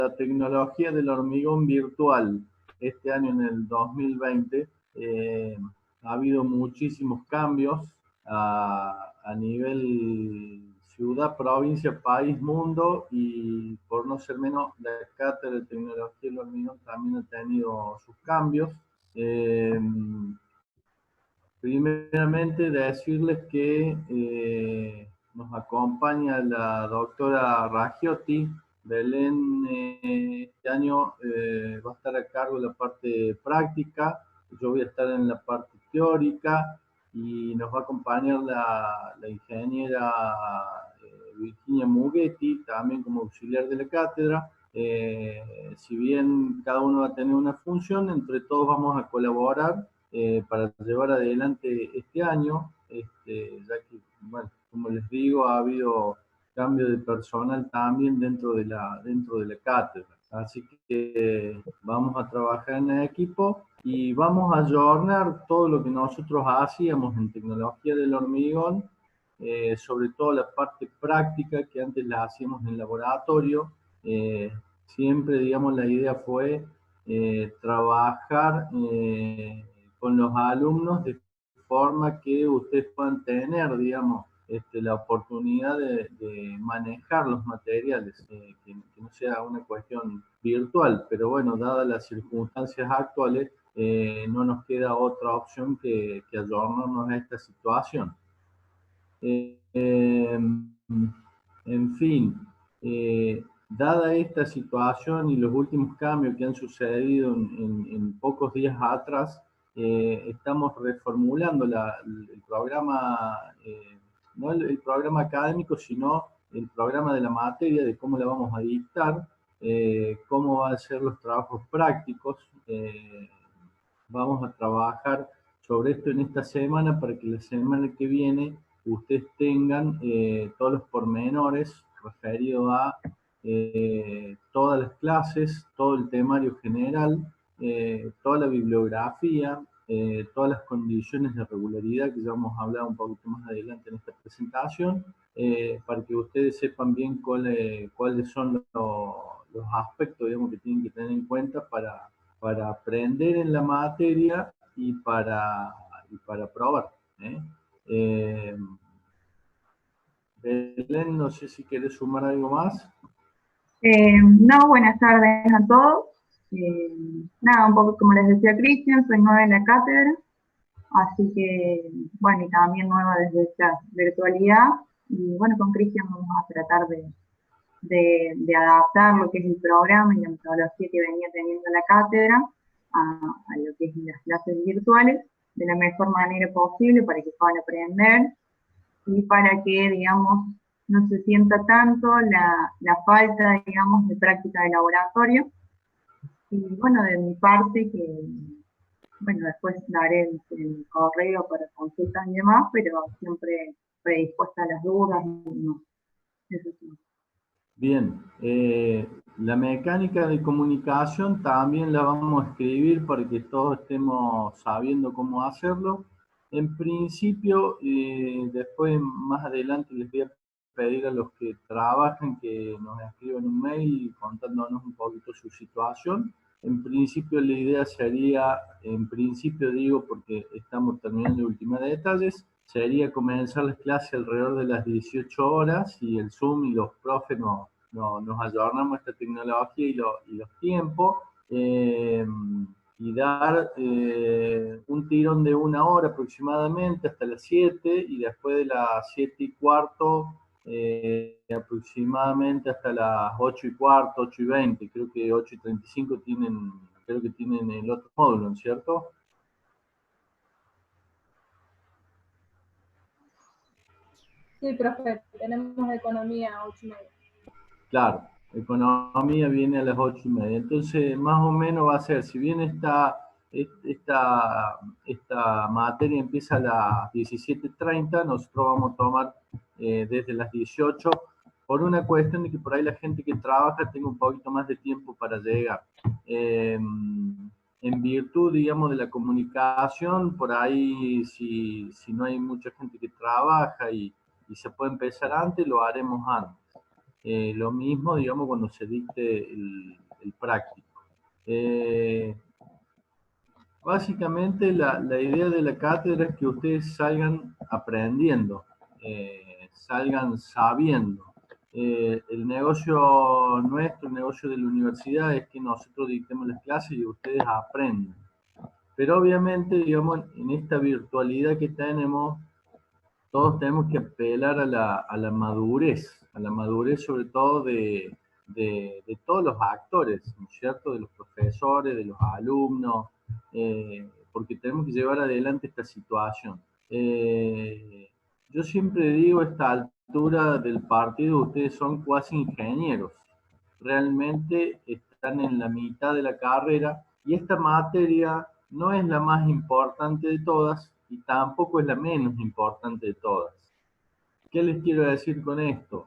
la tecnología del hormigón virtual este año, en el 2020, ha habido muchísimos cambios a nivel ciudad, provincia, país, mundo, y por no ser menos, la cátedra de tecnología del hormigón también ha tenido sus cambios. Primeramente, decirles que nos acompaña la doctora Raggiotti. Belén este año va a estar a cargo de la parte práctica, yo voy a estar en la parte teórica, y nos va a acompañar la ingeniera Virginia Mughetti, también como auxiliar de la cátedra. Si bien cada uno va a tener una función, entre todos vamos a colaborar para llevar adelante este año, ya que, bueno, como les digo, ha habido cambio de personal también dentro de la cátedra. Así que vamos a trabajar en equipo y vamos a ayornar todo lo que nosotros hacíamos en tecnología del hormigón, sobre todo la parte práctica que antes la hacíamos en laboratorio. Siempre, digamos, la idea fue trabajar con los alumnos de forma que ustedes puedan tener, digamos, la oportunidad de manejar los materiales, que no sea una cuestión virtual, pero bueno, dadas las circunstancias actuales, no nos queda otra opción que ayornarnos a esta situación. En fin, dada esta situación y los últimos cambios que han sucedido en pocos días atrás, estamos reformulando el programa, no el programa académico, sino el programa de la materia, de cómo la vamos a dictar, cómo van a ser los trabajos prácticos. Vamos a trabajar sobre esto en esta semana para que la semana que viene ustedes tengan todos los pormenores referidos a todas las clases, todo el temario general, toda la bibliografía, todas las condiciones de regularidad que ya vamos a hablar un poquito más adelante en esta presentación, para que ustedes sepan bien cuáles son los aspectos, digamos, que tienen que tener en cuenta para aprender en la materia y para probar. Belén, no sé si querés sumar algo más. No, buenas tardes a todos. Nada, un poco como les decía Cristian, soy nueva en la cátedra, así que, bueno, y también nueva desde esta virtualidad. Y bueno, con Cristian vamos a tratar de adaptar lo que es el programa y la metodología que venía teniendo la cátedra a lo que es las clases virtuales de la mejor manera posible para que puedan aprender y para que, digamos, no se sienta tanto la falta, digamos, de práctica de laboratorio. Y bueno, de mi parte, que bueno, después daré el correo para consultas y demás, pero siempre predispuesta a las dudas y no, eso sí. Bien, la mecánica de comunicación también la vamos a escribir para que todos estemos sabiendo cómo hacerlo. En principio, después más adelante les voy a pedir a los que trabajan que nos escriban un mail contándonos un poquito su situación. En principio la idea sería, en principio digo porque estamos terminando de ultimar detalles, sería comenzar las clases alrededor de las 18 horas y el Zoom y los profes nos ayornamos a esta tecnología y los tiempos, y dar un tirón de 1 hora aproximadamente hasta las 7, y después de las 7:15 aproximadamente hasta las 8:15, 8:20, creo que 8:35 creo que tienen el otro módulo, ¿no es cierto? Sí, profe, tenemos economía 8:30. Claro, economía viene a las 8:30. Entonces, más o menos va a ser, si bien esta materia empieza a las 17:30, nosotros vamos a tomar desde las 18, por una cuestión de que por ahí la gente que trabaja tenga un poquito más de tiempo para llegar. En virtud, digamos, de la comunicación, por ahí, si no hay mucha gente que trabaja y se puede empezar antes, lo haremos antes. Lo mismo, digamos, cuando se dicte el práctico. Básicamente la idea de la cátedra es que ustedes salgan aprendiendo, salgan sabiendo. El negocio nuestro, el negocio de la universidad es que nosotros dictemos las clases y ustedes aprendan. Pero obviamente, digamos, en esta virtualidad que tenemos, todos tenemos que apelar a la madurez sobre todo de todos los actores, ¿no es cierto? De los profesores, de los alumnos, porque tenemos que llevar adelante esta situación. Yo siempre digo, a esta altura del partido, ustedes son cuasi ingenieros, realmente están en la mitad de la carrera y esta materia no es la más importante de todas y tampoco es la menos importante de todas. ¿Qué les quiero decir con esto?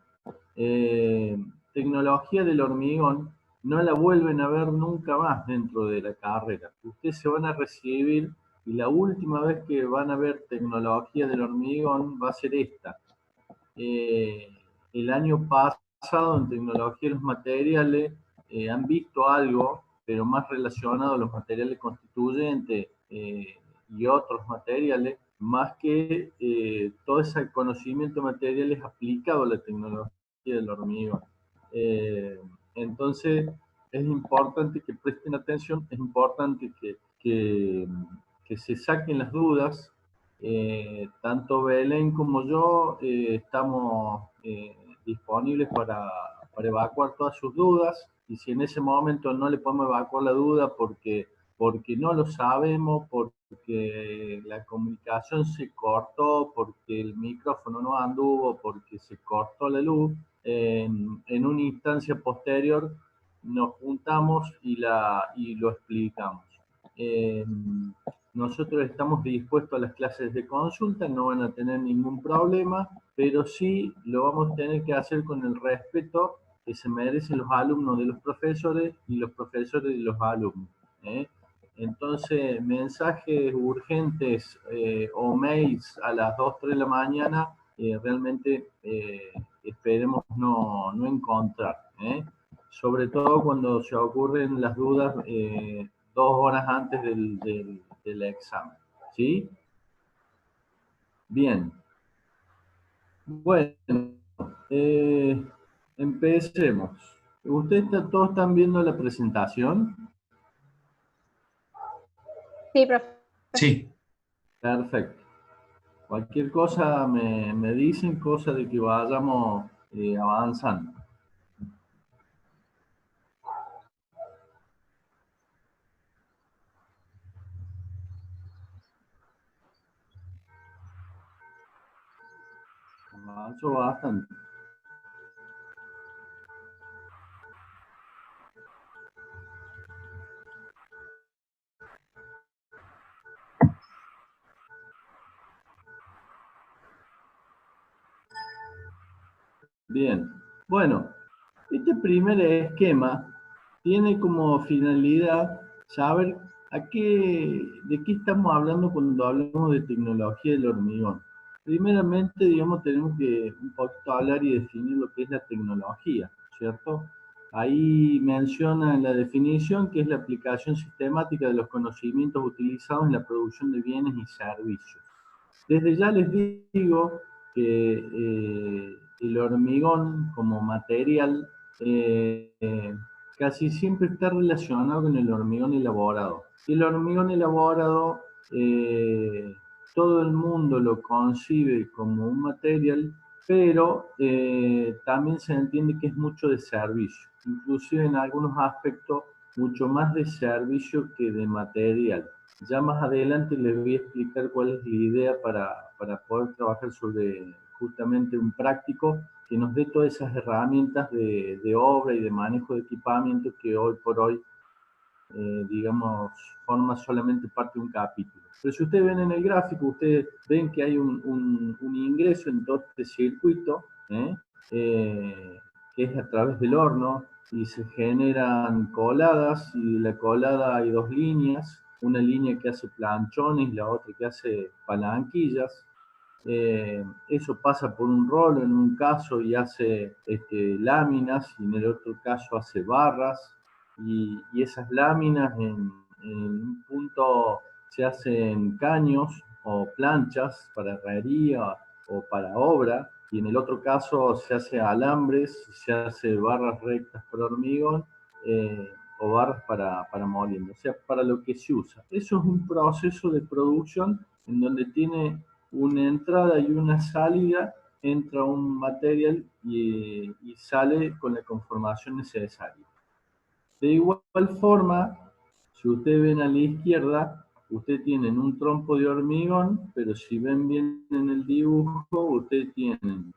Eh, Tecnología del hormigón no la vuelven a ver nunca más dentro de la carrera. Ustedes se van a recibir y la última vez que van a ver tecnología del hormigón va a ser esta. El año pasado en tecnología de los materiales han visto algo, pero más relacionado a los materiales constituyentes y otros materiales, más que todo ese conocimiento material es aplicado a la tecnología del hormigón. Entonces, es importante que presten atención, es importante que se saquen las dudas. Tanto Belén como yo estamos disponibles para evacuar todas sus dudas, y si en ese momento no le podemos evacuar la duda porque no lo sabemos, porque la comunicación se cortó, porque el micrófono no anduvo, porque se cortó la luz, en una instancia posterior nos juntamos y lo explicamos. Nosotros estamos dispuestos a las clases de consulta, no van a tener ningún problema, pero sí lo vamos a tener que hacer con el respeto que se merecen los alumnos de los profesores y los profesores de los alumnos. ¿Eh? Entonces, mensajes urgentes o mails a las 2, 3 de la mañana, realmente esperemos no encontrar. Sobre todo cuando se ocurren las dudas 2 horas antes del examen. ¿Sí? Bien. Bueno, empecemos. ¿Ustedes todos están viendo la presentación? Sí, profe. Sí. Perfecto. Cualquier cosa me dicen, cosa de que vayamos avanzando. Avanzo bastante. Bien, bueno, este primer esquema tiene como finalidad saber de qué estamos hablando cuando hablamos de tecnología del hormigón. Primeramente, digamos, tenemos que un poquito hablar y definir lo que es la tecnología, ¿cierto? Ahí menciona en la definición que es la aplicación sistemática de los conocimientos utilizados en la producción de bienes y servicios. Desde ya les digo que el hormigón como material casi siempre está relacionado con el hormigón elaborado. El hormigón elaborado, todo el mundo lo concibe como un material, pero también se entiende que es mucho de servicio, inclusive en algunos aspectos mucho más de servicio que de material. Ya más adelante les voy a explicar cuál es la idea para poder trabajar sobre justamente un práctico que nos dé todas esas herramientas de obra y de manejo de equipamiento que hoy por hoy, digamos, forma solamente parte de un capítulo. Pero si ustedes ven en el gráfico, ustedes ven que hay un ingreso en todo este circuito, que es a través del horno, y se generan coladas, y de la colada hay 2 líneas, una línea que hace planchones, la otra que hace palanquillas. Eso pasa por un rolo en un caso y hace láminas, y en el otro caso hace barras, y esas láminas en un punto se hacen caños o planchas para herrería o para obra, y en el otro caso se hace alambres, se hace barras rectas para hormigón, o barras para molienda, o sea, para lo que se usa. Eso es un proceso de producción en donde tiene una entrada y una salida, entra un material y sale con la conformación necesaria. De igual forma, si ustedes ven a la izquierda, ustedes tienen un trompo de hormigón, pero si ven bien en el dibujo, ustedes tienen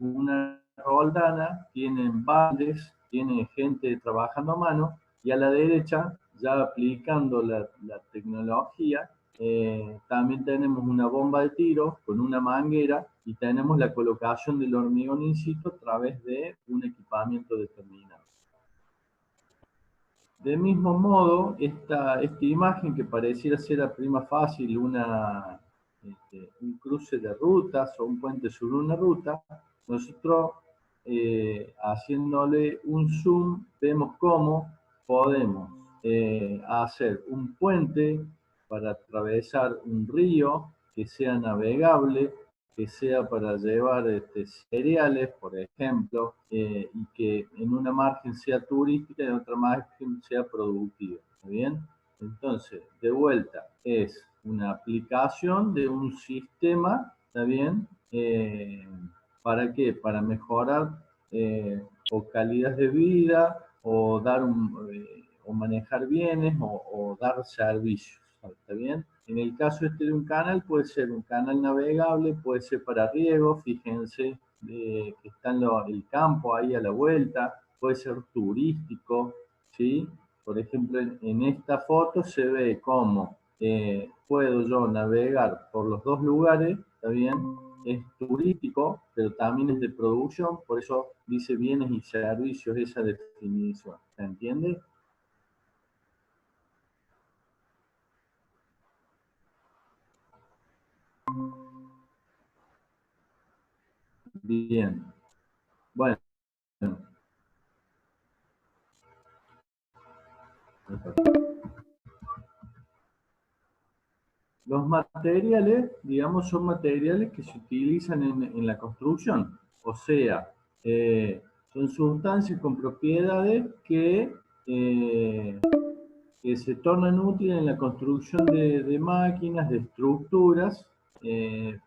una roldana, tienen baldes, tienen gente trabajando a mano, y a la derecha, ya aplicando la tecnología, también tenemos una bomba de tiro con una manguera y tenemos la colocación del hormigón in situ a través de un equipamiento determinado. De mismo modo, esta imagen que pareciera ser a prima fácil un cruce de rutas o un puente sobre una ruta, nosotros haciéndole un zoom vemos cómo podemos hacer un puente para atravesar un río que sea navegable, que sea para llevar cereales, por ejemplo, y que en una margen sea turística y en otra margen sea productiva. ¿Está bien? Entonces, de vuelta, es una aplicación de un sistema, ¿está bien? ¿Para qué? Para mejorar o calidad de vida, o dar o manejar bienes, o dar servicios. ¿Está bien? En el caso de un canal, puede ser un canal navegable, puede ser para riego, fíjense que está el campo ahí a la vuelta, puede ser turístico, ¿sí? Por ejemplo, en esta foto se ve cómo puedo yo navegar por los dos lugares, ¿está bien? Es turístico, pero también es de producción, por eso dice bienes y servicios esa definición, ¿se entiende? Bien, bueno. Los materiales, digamos, son materiales que se utilizan en la construcción, o sea, son sustancias con propiedades que se tornan útiles en la construcción de máquinas, de estructuras,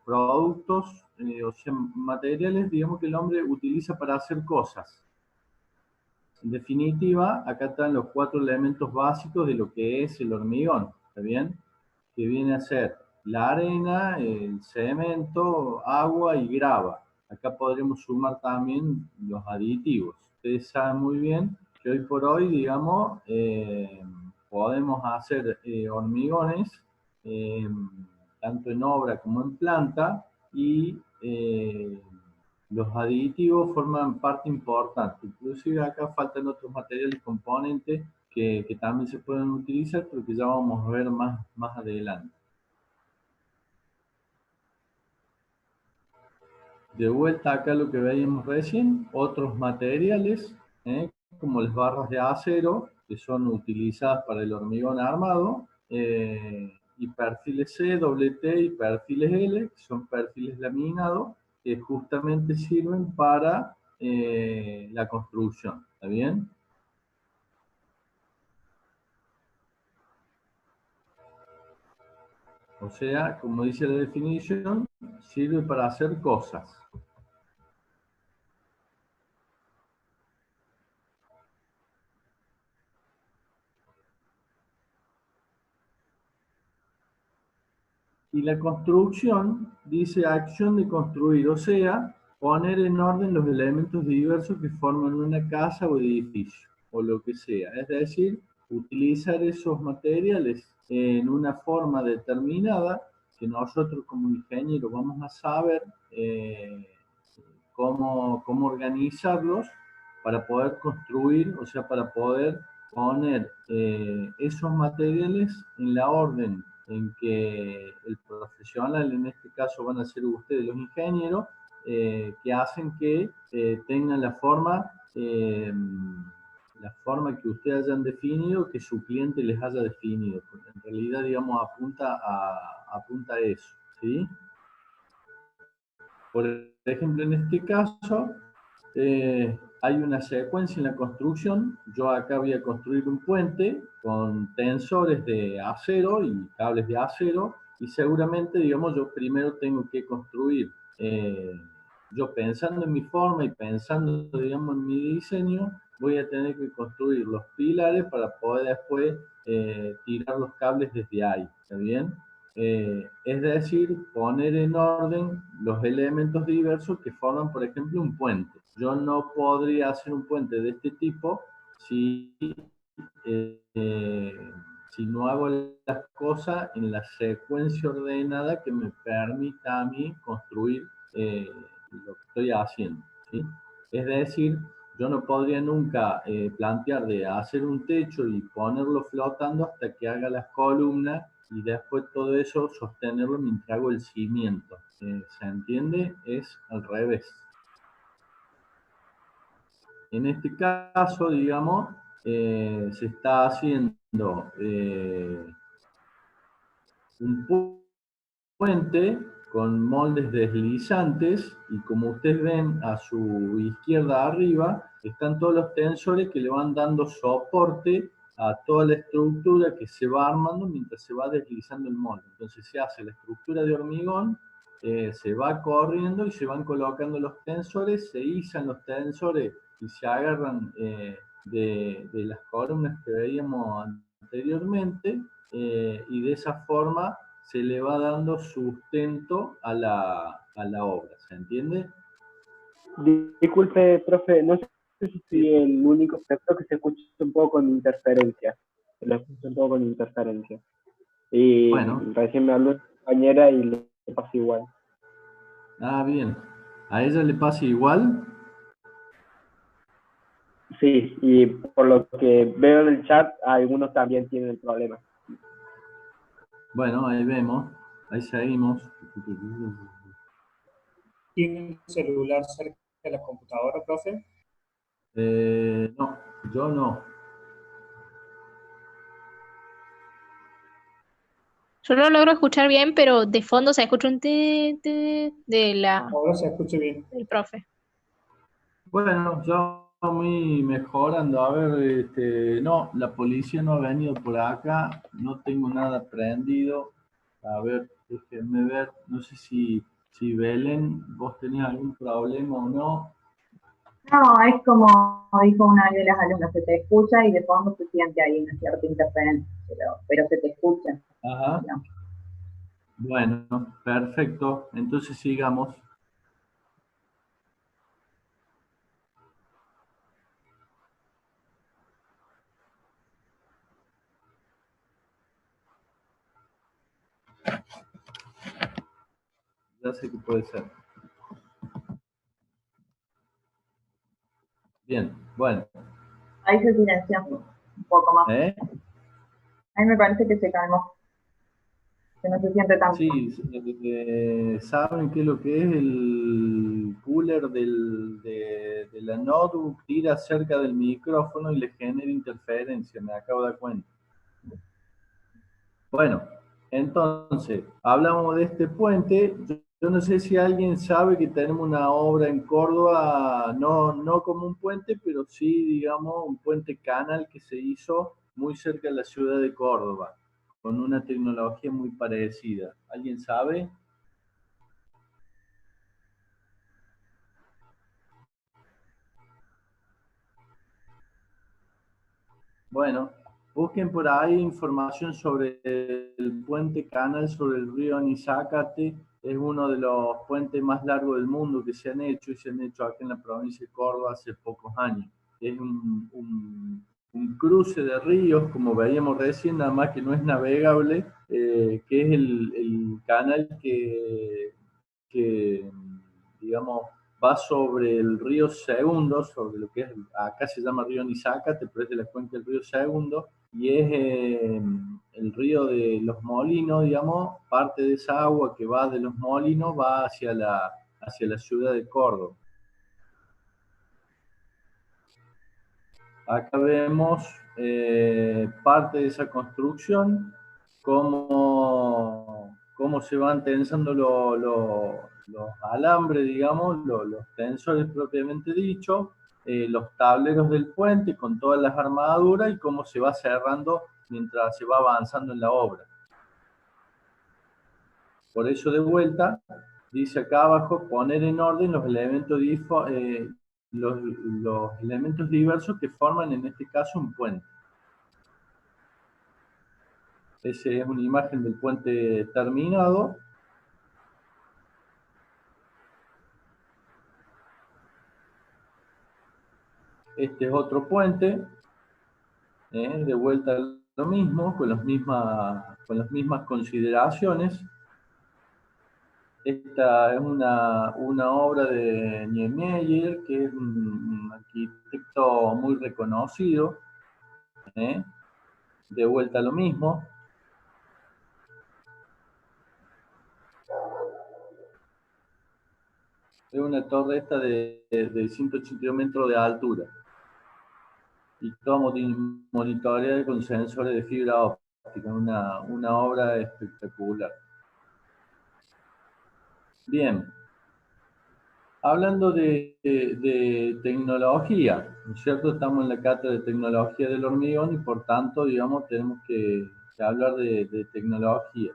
productos, o sea, materiales, digamos, que el hombre utiliza para hacer cosas. En definitiva, acá están los 4 elementos básicos de lo que es el hormigón, ¿está bien? Que viene a ser la arena, el cemento, agua y grava. Acá podremos sumar también los aditivos. Ustedes saben muy bien que hoy por hoy, digamos, podemos hacer hormigones, tanto en obra como en planta, y los aditivos forman parte importante. Inclusive acá faltan otros materiales y componentes que también se pueden utilizar, pero que ya vamos a ver más adelante. De vuelta acá lo que veíamos recién, otros materiales, como las barras de acero, que son utilizadas para el hormigón armado, y perfiles C, doble T y perfiles L, que son perfiles laminados, que justamente sirven para la construcción. ¿Está bien? O sea, como dice la definición, sirve para hacer cosas. Y la construcción dice acción de construir, o sea, poner en orden los elementos diversos que forman una casa o edificio, o lo que sea. Es decir, utilizar esos materiales en una forma determinada que nosotros como ingenieros vamos a saber cómo organizarlos para poder construir, o sea, para poder poner esos materiales en la orden en que el profesional, en este caso van a ser ustedes los ingenieros, que hacen que tengan la forma que ustedes hayan definido, que su cliente les haya definido. Porque en realidad, digamos, apunta a eso, ¿sí? Por ejemplo, en este caso, hay una secuencia en la construcción. Yo acá voy a construir un puente con tensores de acero y cables de acero, y seguramente, digamos, yo primero tengo que construir, yo pensando en mi forma y pensando, digamos, en mi diseño, voy a tener que construir los pilares para poder después tirar los cables desde ahí, ¿está bien? Es decir, poner en orden los elementos diversos que forman, por ejemplo, un puente. Yo no podría hacer un puente de este tipo si, si no hago las cosas en la secuencia ordenada que me permita a mí construir lo que estoy haciendo, ¿sí? Es decir, yo no podría nunca plantear de hacer un techo y ponerlo flotando hasta que haga las columnas y después todo eso sostenerlo mientras hago el cimiento. ¿Se entiende? Es al revés. En este caso, digamos, se está haciendo un puente con moldes deslizantes, y como ustedes ven a su izquierda arriba, están todos los tensores que le van dando soporte a toda la estructura que se va armando mientras se va deslizando el molde. Entonces se hace la estructura de hormigón, se va corriendo y se van colocando los tensores, se izan los tensores y se agarran de las columnas que veíamos anteriormente, y de esa forma se le va dando sustento a la obra, ¿se entiende? Disculpe, profe, no sé si soy el único, pero creo que se escucha un poco con interferencia. Se lo escucha un poco con interferencia. Y Bueno. recién me habló una compañera y le pasa igual. Ah, bien. ¿A ella le pasa igual? Sí, y por lo que veo en el chat, algunos también tienen el problema. Bueno, ahí vemos. Ahí seguimos. ¿Tiene un celular cerca de la computadora, profe? No, yo no. Yo lo logro escuchar bien, pero de fondo se escucha un Ahora se escucha bien. del profe. Bueno, yo muy mejorando. A ver, no, la policía no ha venido por acá. No tengo nada prendido. A ver, déjenme ver. No sé si Belén, vos tenés algún problema o no. No, es como dijo una de las alumnas, se te escucha y de fondo se siente ahí una cierta interferencia, pero se te escucha. Ajá. ¿No? Bueno, perfecto. Entonces sigamos. Ya sé que puede ser. Bien, bueno. Ahí se silenció un poco más. Ahí me parece que se calmó, que no se siente tanto. Sí, ¿saben qué es lo que es el cooler de la notebook? Tira cerca del micrófono y le genera interferencia, me acabo de dar cuenta. Bueno, entonces, hablamos de este puente. Yo no sé si alguien sabe que tenemos una obra en Córdoba, no como un puente, pero sí, digamos, un puente canal que se hizo muy cerca de la ciudad de Córdoba, con una tecnología muy parecida. ¿Alguien sabe? Bueno, busquen por ahí información sobre el puente canal sobre el río Anizácate. Es uno de los puentes más largos del mundo que se han hecho, y se han hecho aquí en la provincia de Córdoba hace pocos años. Es un cruce de ríos, como veíamos recién, nada más que no es navegable, que es el canal que, digamos, va sobre el río Segundo, sobre lo que es, acá se llama río Nizácate, pero es de la cuenca del río Segundo, y es el río de los Molinos, digamos, parte de esa agua que va de los Molinos va hacia la ciudad de Córdoba. Acá vemos parte de esa construcción, cómo se van tensando los alambres, digamos, los tensores propiamente dichos, los tableros del puente con todas las armaduras y cómo se va cerrando mientras se va avanzando en la obra. Por eso, de vuelta, dice acá abajo, poner en orden los elementos los elementos diversos que forman en este caso un puente. Esa es una imagen del puente terminado. Este es otro puente, de vuelta lo mismo, con las mismas consideraciones. Esta es una obra de Niemeyer, que es un arquitecto muy reconocido. De vuelta lo mismo. Es una torre esta de 182 metros de altura. Y todo monitoreado con sensores de fibra óptica. Una obra espectacular. Bien. Hablando de tecnología, ¿no es cierto? Estamos en la cátedra de tecnología del hormigón y por tanto, digamos, tenemos que hablar de tecnología.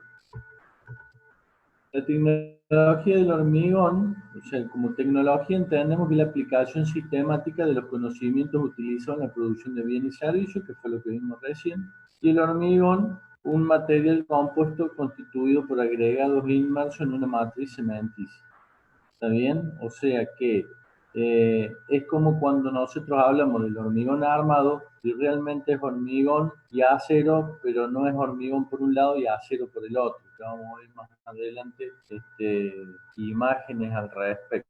La tecnología del hormigón, o sea, como tecnología entendemos que es la aplicación sistemática de los conocimientos utilizados en la producción de bienes y servicios, que fue lo que vimos recién, y el hormigón, un material compuesto constituido por agregados inmersos en una matriz cementícia. ¿Está bien? O sea que es como cuando nosotros hablamos del hormigón armado y realmente es hormigón y acero, pero no es hormigón por un lado y acero por el otro. Vamos a ver más adelante imágenes al respecto,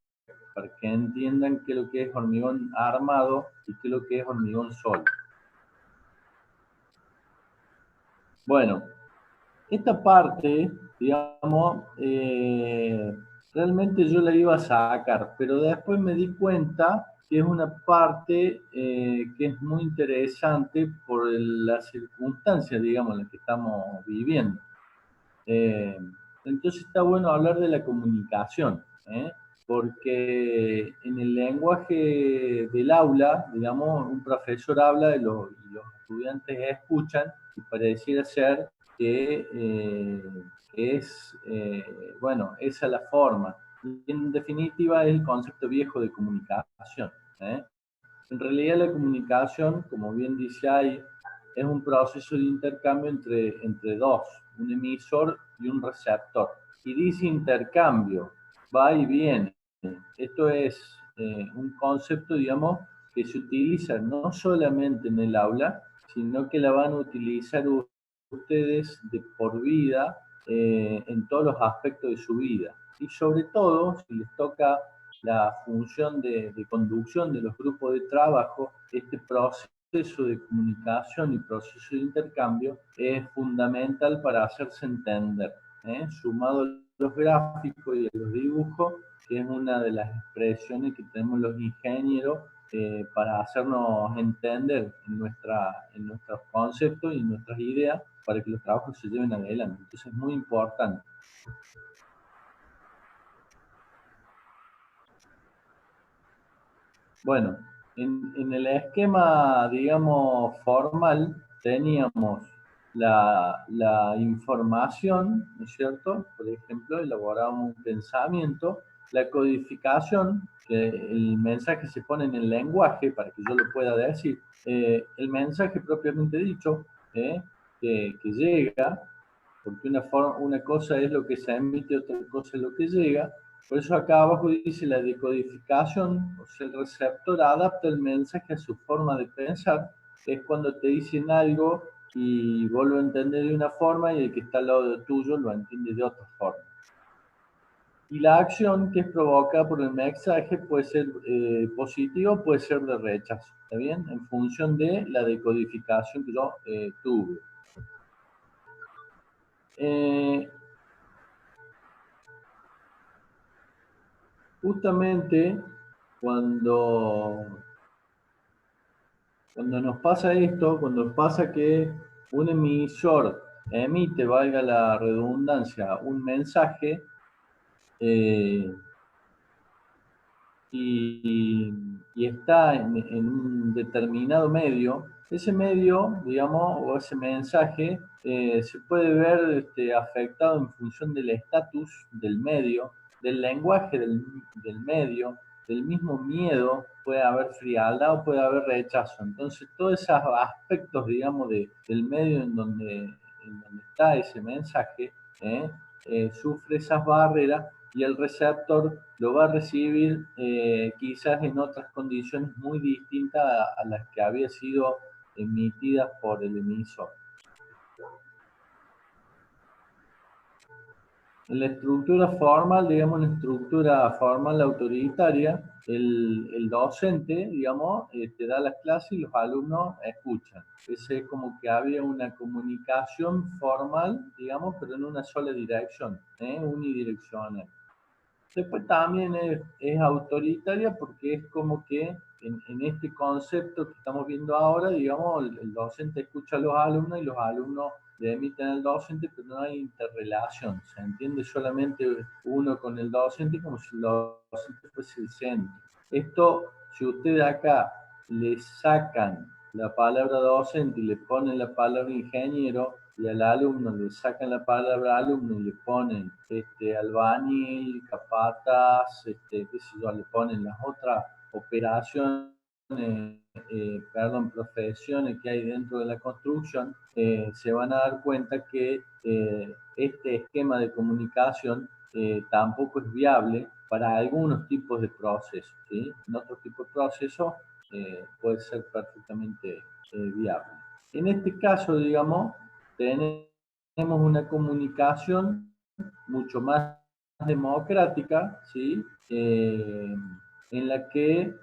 para que entiendan qué es lo que es hormigón armado y qué es lo que es hormigón sólido. Bueno, esta parte, digamos, realmente yo la iba a sacar, pero después me di cuenta que es una parte que es muy interesante por las circunstancias, digamos, en las que estamos viviendo. Entonces está bueno hablar de la comunicación, porque en el lenguaje del aula, digamos, un profesor habla y los estudiantes escuchan y pareciera ser que bueno, esa es la forma. Y en definitiva es el concepto viejo de comunicación. En realidad la comunicación, como bien dice ahí, es un proceso de intercambio entre dos, un emisor y un receptor. Y dice intercambio, va y viene. Esto es un concepto, digamos, que se utiliza no solamente en el aula, sino que la van a utilizar ustedes de por vida en todos los aspectos de su vida. Y sobre todo, si les toca la función de conducción de los grupos de trabajo, este proceso de comunicación y proceso de intercambio es fundamental para hacerse entender, sumado a los gráficos y a los dibujos, que es una de las expresiones que tenemos los ingenieros para hacernos entender en nuestros conceptos y en nuestras ideas para que los trabajos se lleven adelante. Entonces es muy importante. Bueno, en el esquema, digamos, formal, teníamos la información, ¿no es cierto? Por ejemplo, elaborábamos un pensamiento, la codificación, que el mensaje se pone en el lenguaje para que yo lo pueda decir, el mensaje propiamente dicho, que llega, porque una cosa es lo que se emite, otra cosa es lo que llega. Por eso acá abajo dice la decodificación, o sea, el receptor adapta el mensaje a su forma de pensar. Es cuando te dicen algo y vos lo entendés de una forma y el que está al lado tuyo lo entiende de otra forma. Y la acción que es provocada por el mensaje puede ser positivo, puede ser de rechazo, ¿está bien? En función de la decodificación que yo tuve. Justamente cuando nos pasa esto, cuando pasa que un emisor emite, valga la redundancia, un mensaje y está en un determinado medio, ese medio, digamos, o ese mensaje se puede ver afectado en función del estatus del medio, del lenguaje del medio, del mismo miedo, puede haber frialdad o puede haber rechazo. Entonces, todos esos aspectos, digamos, del medio en donde está ese mensaje, sufre esas barreras y el receptor lo va a recibir quizás en otras condiciones muy distintas a las que había sido emitidas por el emisor. En la estructura formal, digamos, en la estructura formal autoritaria, el docente, digamos, te da las clases y los alumnos escuchan. Ese es como que había una comunicación formal, digamos, pero en una sola dirección, unidireccional. Después también es autoritaria porque es como que en este concepto que estamos viendo ahora, digamos, el docente escucha a los alumnos y los alumnos le emiten al docente, pero no hay interrelación. Se entiende solamente uno con el docente como si el docente fuese el centro. Esto, si ustedes acá le sacan la palabra docente y le ponen la palabra ingeniero, y al alumno le sacan la palabra alumno y le ponen albañil, capataz, qué sé yo, le ponen las otras operaciones, profesiones que hay dentro de la construcción, se van a dar cuenta que este esquema de comunicación tampoco es viable para algunos tipos de procesos, ¿sí? En otros tipos de procesos puede ser perfectamente viable. En este caso, digamos, tenemos una comunicación mucho más democrática, ¿sí? En la que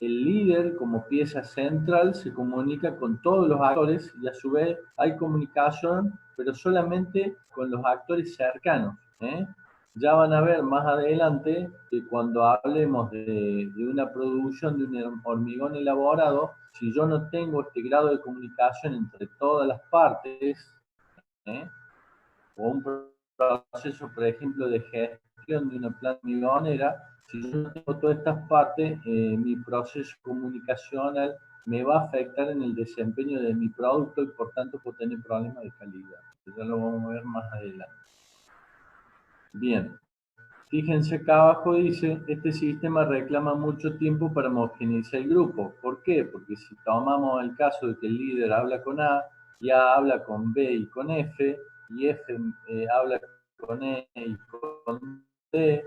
el líder como pieza central se comunica con todos los actores y a su vez hay comunicación, pero solamente con los actores cercanos. Ya van a ver más adelante que cuando hablemos de una producción de un hormigón elaborado, si yo no tengo este grado de comunicación entre todas las partes, o un proceso, por ejemplo, de gestión de una planta hormigonera, si yo no tengo todas estas partes, mi proceso comunicacional me va a afectar en el desempeño de mi producto y por tanto puedo tener problemas de calidad. Ya lo vamos a ver más adelante. Bien. Fíjense acá abajo dice, este sistema reclama mucho tiempo para homogeneizar el grupo. ¿Por qué? Porque si tomamos el caso de que el líder habla con A, y A habla con B y con F, y F habla con E y con D,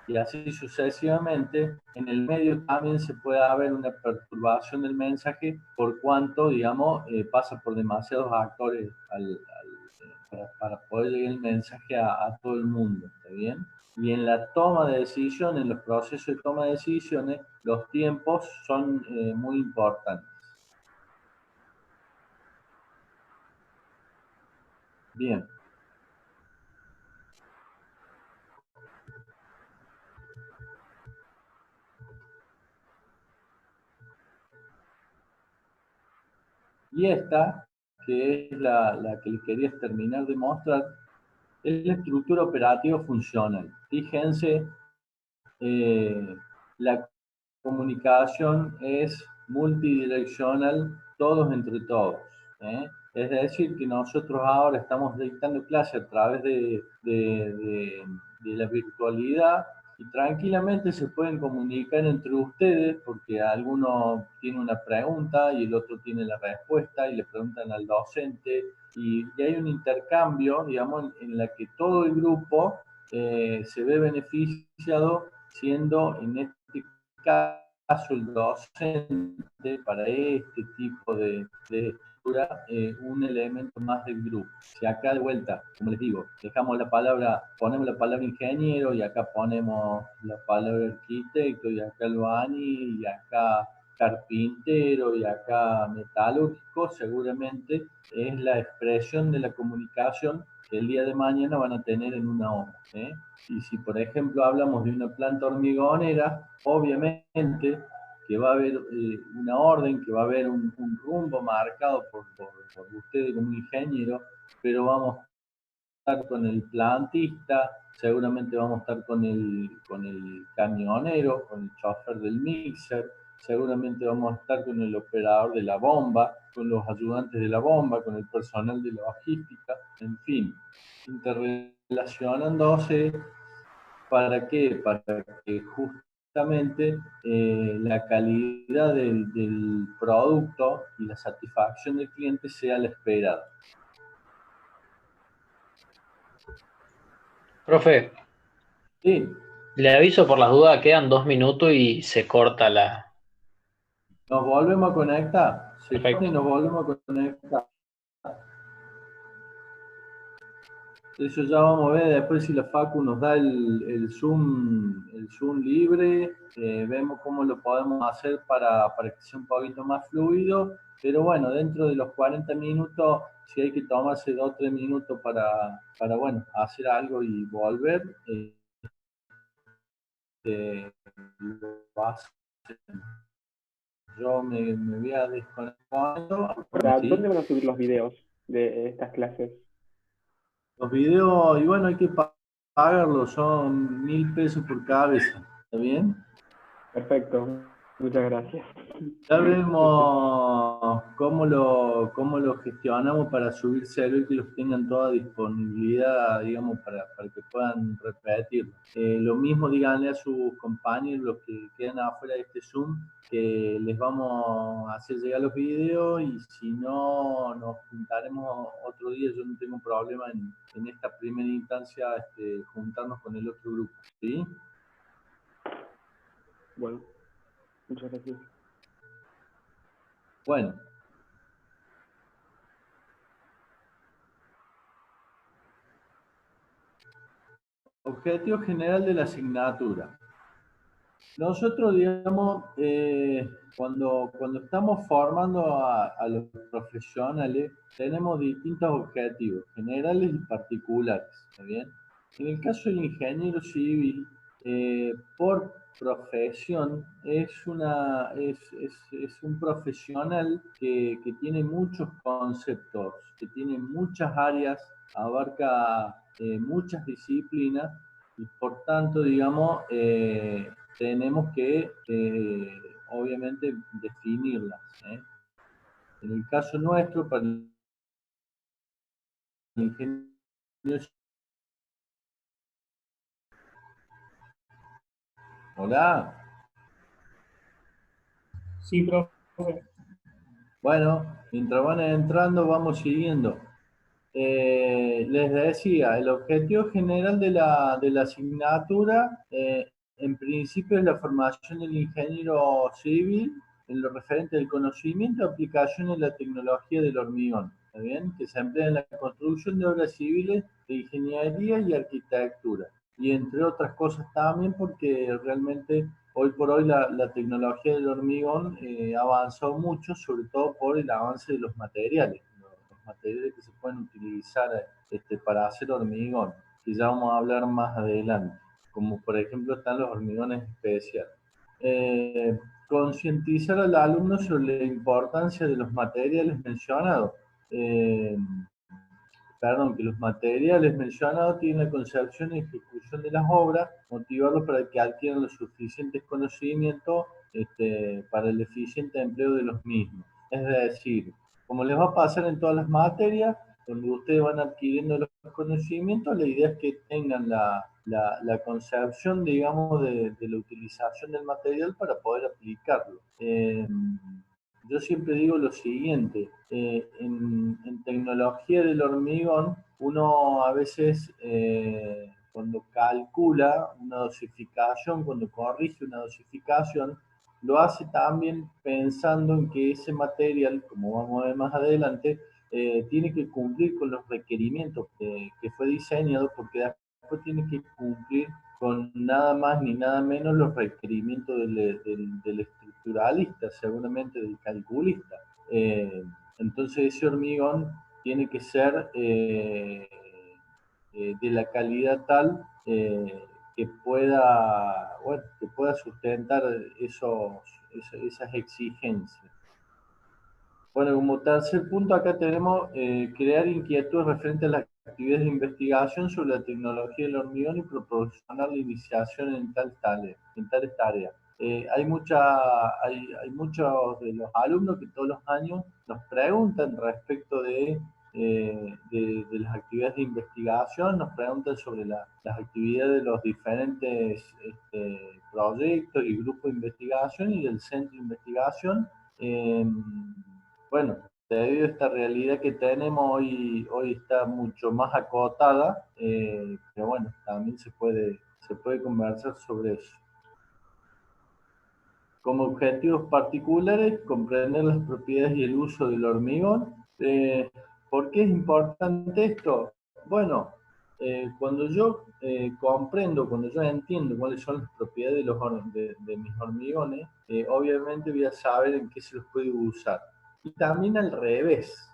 y así sucesivamente, en el medio también se puede haber una perturbación del mensaje por cuanto, digamos, pasa por demasiados actores para poder llegar el mensaje a todo el mundo, ¿está bien? Y en la toma de decisiones, en los procesos de toma de decisiones, los tiempos son muy importantes. Bien. Y esta, que es la que les quería terminar de mostrar, es la estructura operativa funcional. Fíjense, la comunicación es multidireccional, todos entre todos. Es decir, que nosotros ahora estamos dictando clases a través de la virtualidad y tranquilamente se pueden comunicar entre ustedes porque alguno tiene una pregunta y el otro tiene la respuesta y le preguntan al docente y hay un intercambio, digamos, en la que todo el grupo se ve beneficiado siendo en este caso el docente para este tipo de estructura un elemento más del grupo. Si acá de vuelta, como les digo, dejamos la palabra, ponemos la palabra ingeniero y acá ponemos la palabra arquitecto y acá albañil y acá carpintero y acá metalúrgico, seguramente es la expresión de la comunicación que el día de mañana van a tener en una obra. Y si, por ejemplo, hablamos de una planta hormigonera, obviamente que va a haber una orden, que va a haber un rumbo marcado por ustedes como ingeniero, pero vamos a estar con el plantista, seguramente vamos a estar con el camionero, con el chofer del mixer, seguramente vamos a estar con el operador de la bomba, con los ayudantes de la bomba, con el personal de logística, en fin, interrelacionándose. ¿Para qué? Para que justamente la calidad del producto y la satisfacción del cliente sea la esperada. Profe, Sí, le aviso por las dudas, quedan 2 minutos y se corta la... nos volvemos a conectar. Se corta y Perfecto. nos volvemos a conectar. Eso ya vamos a ver después si la Facu nos da el Zoom libre, vemos cómo lo podemos hacer para que sea un poquito más fluido, pero bueno, dentro de los 40 minutos, si hay que tomarse 2 o 3 minutos bueno, hacer algo y volver, lo hacen. Yo me voy a desconectar. ¿Para ¿Sí? dónde van a subir los videos de estas clases? Los videos, y bueno, hay que pagarlos, son 1.000 pesos por cabeza, ¿está bien? Perfecto, muchas gracias. Ya vemos cómo lo gestionamos para subírselo y que los tengan toda disponibilidad, digamos, para que puedan repetirlo. Lo mismo díganle a sus compañeros, los que quedan afuera de este Zoom, que les vamos a hacer llegar los videos y si no, nos juntaremos otro día. Yo no tengo problema en esta primera instancia juntarnos con el otro grupo, ¿sí? Bueno, muchas gracias. Bueno. Objetivo general de la asignatura. Nosotros, digamos, cuando estamos formando a los profesionales, tenemos distintos objetivos, generales y particulares, ¿está bien? En el caso del ingeniero civil, por profesión, es un profesional que tiene muchos conceptos, que tiene muchas áreas, abarca muchas disciplinas y por tanto, digamos, tenemos que, obviamente, definirlas. En el caso nuestro, para el ingeniero... Hola. Sí, profe. Bueno, mientras van entrando, vamos siguiendo. Les decía, el objetivo general de la asignatura, en principio, es la formación del ingeniero civil en lo referente al conocimiento y aplicación de la tecnología del hormigón, ¿está bien? Que se emplea en la construcción de obras civiles de ingeniería y arquitectura, y entre otras cosas también porque realmente hoy por hoy la tecnología del hormigón ha avanzado mucho, sobre todo por el avance de los materiales que se pueden utilizar para hacer hormigón, que ya vamos a hablar más adelante, como por ejemplo están los hormigones especiales. Concientizar al alumno sobre la importancia de los materiales mencionados. Que los materiales mencionados tienen la concepción y ejecución de las obras, motivarlos para que adquieran los suficientes conocimientos para el eficiente empleo de los mismos. Es decir, como les va a pasar en todas las materias, donde ustedes van adquiriendo los conocimientos, la idea es que tengan la concepción, digamos, de la utilización del material para poder aplicarlo. Yo siempre digo lo siguiente, en tecnología del hormigón, uno a veces cuando calcula una dosificación, cuando corrige una dosificación, lo hace también pensando en que ese material, como vamos a ver más adelante, tiene que cumplir con los requerimientos que fue diseñado, porque después tiene que cumplir con nada más ni nada menos los requerimientos de la estructura estructuralista, seguramente del calculista. Entonces ese hormigón tiene que ser de la calidad tal que pueda sustentar esas exigencias. Bueno, como tercer punto acá tenemos crear inquietudes referentes a las actividades de investigación sobre la tecnología del hormigón y proporcionar la iniciación en tales tareas. Hay muchos de los alumnos que todos los años nos preguntan respecto de las actividades de investigación, nos preguntan sobre las actividades de los diferentes proyectos y grupos de investigación y del centro de investigación. Bueno, debido a esta realidad que tenemos hoy está mucho más acotada, pero bueno, también se puede conversar sobre eso. Como objetivos particulares, comprender las propiedades y el uso del hormigón. ¿Por qué es importante esto? Bueno, cuando yo comprendo, cuando yo entiendo cuáles son las propiedades de mis hormigones, obviamente voy a saber en qué se los puede usar. Y también al revés,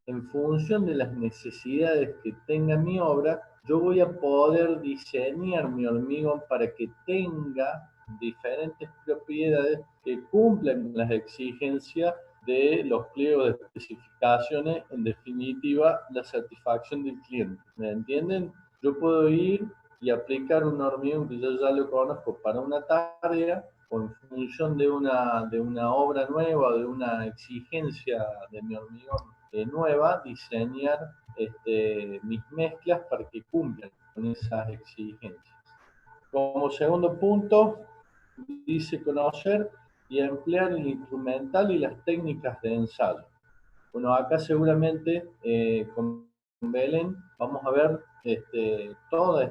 en función de las necesidades que tenga mi obra, yo voy a poder diseñar mi hormigón para que tenga diferentes propiedades que cumplan las exigencias de los pliegos de especificaciones, en definitiva, la satisfacción del cliente. ¿Me entienden? Yo puedo ir y aplicar un hormigón que yo ya lo conozco para una tarea, o en función de una obra nueva, de una exigencia de mi hormigón nueva, diseñar mis mezclas para que cumplan con esas exigencias. Como segundo punto, dice conocer y emplear el instrumental y las técnicas de ensayo. Bueno, acá seguramente con Belén vamos a ver todas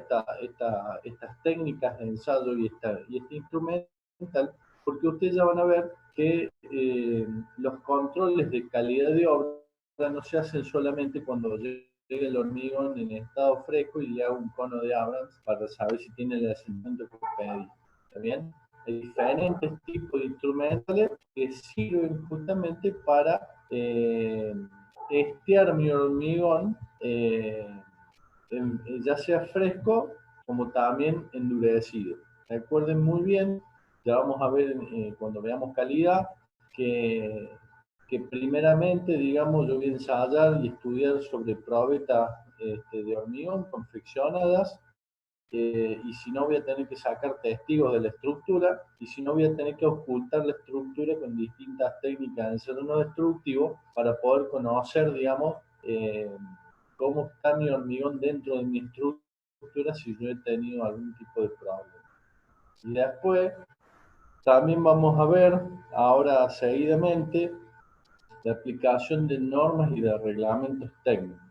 estas técnicas de ensayo y este instrumental, porque ustedes ya van a ver que los controles de calidad de obra no se hacen solamente cuando llega el hormigón en estado fresco y le hago un cono de Abrams para saber si tiene el asentamiento que pedí. ¿Está bien? Hay diferentes tipos de instrumentales que sirven justamente para testear mi hormigón, ya sea fresco como también endurecido. Recuerden muy bien, ya vamos a ver cuando veamos calidad, que primeramente, digamos, yo voy a ensayar y estudiar sobre probetas de hormigón confeccionadas, y si no voy a tener que sacar testigos de la estructura, y si no voy a tener que ocultar la estructura con distintas técnicas de ensayo no destructivo para poder conocer, digamos, cómo está mi hormigón dentro de mi estructura si yo he tenido algún tipo de problema. Y después también vamos a ver ahora seguidamente la aplicación de normas y de reglamentos técnicos,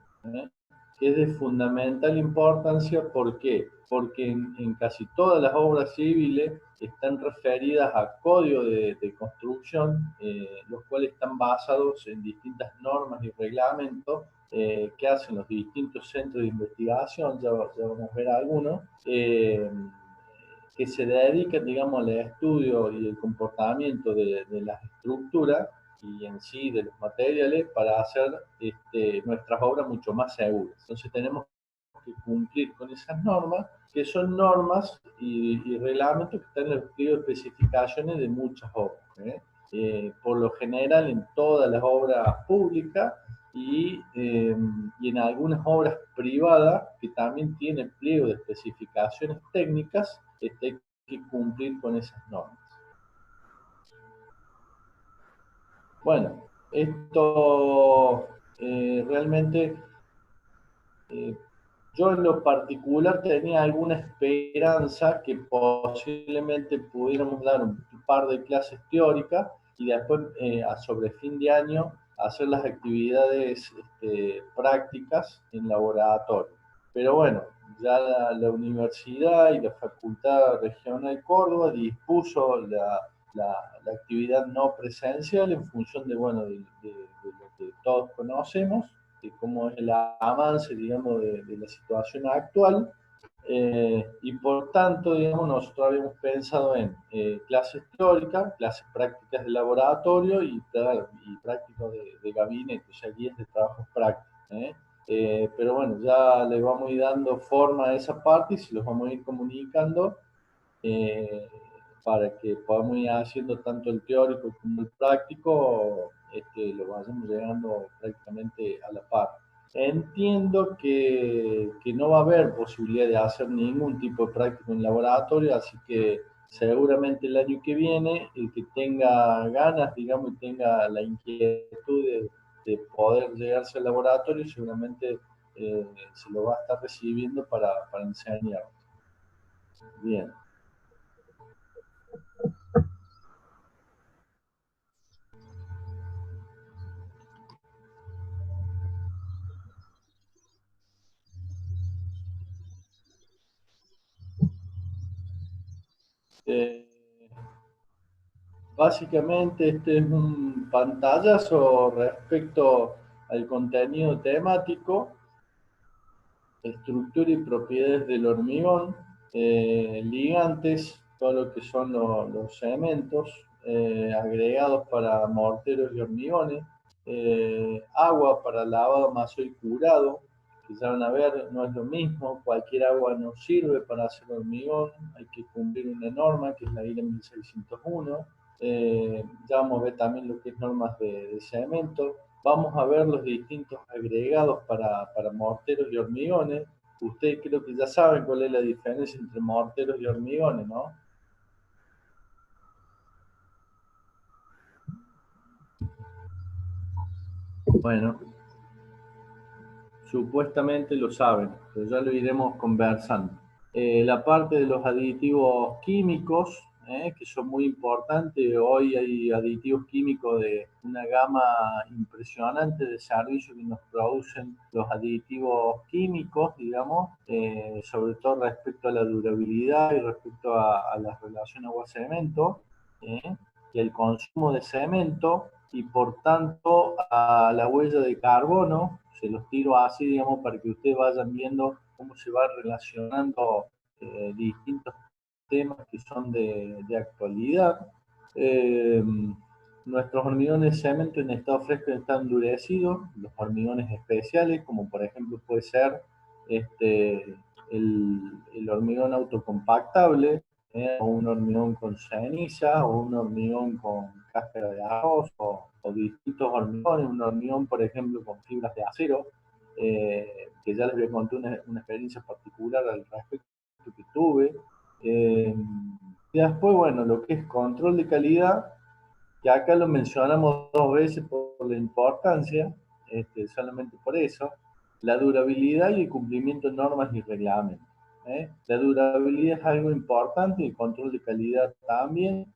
que es de fundamental importancia. ¿Por qué? Porque en casi todas las obras civiles están referidas a códigos de construcción, los cuales están basados en distintas normas y reglamentos que hacen los distintos centros de investigación, ya vamos a ver algunos, que se dedican, digamos, al estudio y el comportamiento de las estructuras y en sí de los materiales para hacer nuestras obras mucho más seguras. Entonces tenemos que cumplir con esas normas, que son normas y reglamentos que están en los pliegos de especificaciones de muchas obras. Por lo general en todas las obras públicas y en algunas obras privadas que también tienen pliegos de especificaciones técnicas, hay que cumplir con esas normas. Bueno, esto realmente yo en lo particular tenía alguna esperanza que posiblemente pudiéramos dar un par de clases teóricas y después sobre fin de año hacer las actividades prácticas en laboratorio. Pero bueno, ya la universidad y la Facultad Regional de Córdoba dispuso la actividad no presencial en función de, bueno, de lo que todos conocemos, de cómo es el avance, digamos, de la situación actual. Y por tanto, digamos, nosotros habíamos pensado en clases teóricas, clases prácticas de laboratorio y prácticas de gabinete, o sea, guías de trabajos prácticos. Pero bueno, ya le vamos a ir dando forma a esa parte y se los vamos a ir comunicando para que podamos ir haciendo tanto el teórico como el práctico, lo vayamos llegando prácticamente a la par. Entiendo que no va a haber posibilidad de hacer ningún tipo de práctico en laboratorio, así que seguramente el año que viene, el que tenga ganas, digamos, y tenga la inquietud de poder llegarse al laboratorio, seguramente se lo va a estar recibiendo para enseñar. Bien. Básicamente este es un pantallazo respecto al contenido temático, estructura y propiedades del hormigón, ligantes, todo lo que son los cementos, agregados para morteros y hormigones, agua para lavado, amasado y curado, que ya van a ver, no es lo mismo, cualquier agua no sirve para hacer hormigón, hay que cumplir una norma que es la IRA 1601. Ya vamos a ver también lo que es normas de cemento. Vamos a ver los distintos agregados para morteros y hormigones. Ustedes creo que ya saben cuál es la diferencia entre morteros y hormigones, ¿no? Bueno, supuestamente lo saben, pero ya lo iremos conversando. La parte de los aditivos químicos, que son muy importantes. Hoy hay aditivos químicos de una gama impresionante de servicios que nos producen los aditivos químicos, digamos, sobre todo respecto a la durabilidad y respecto a la relación agua-cemento, y el consumo de cemento, y por tanto a la huella de carbono. Se los tiro así, digamos, para que ustedes vayan viendo cómo se va relacionando distintos temas que son de actualidad. Nuestros hormigones de cemento en estado fresco están endurecidos, los hormigones especiales, como por ejemplo puede ser el hormigón autocompactable, o un hormigón con ceniza, o un hormigón con cáscara de arroz, o distintos hormigones, un hormigón, por ejemplo, con fibras de acero, que ya les voy a contar una experiencia particular al respecto que tuve. Y después, bueno, lo que es control de calidad, que acá lo mencionamos dos veces por la importancia, solamente por eso, la durabilidad y el cumplimiento de normas y reglamentos. La durabilidad es algo importante, el control de calidad también.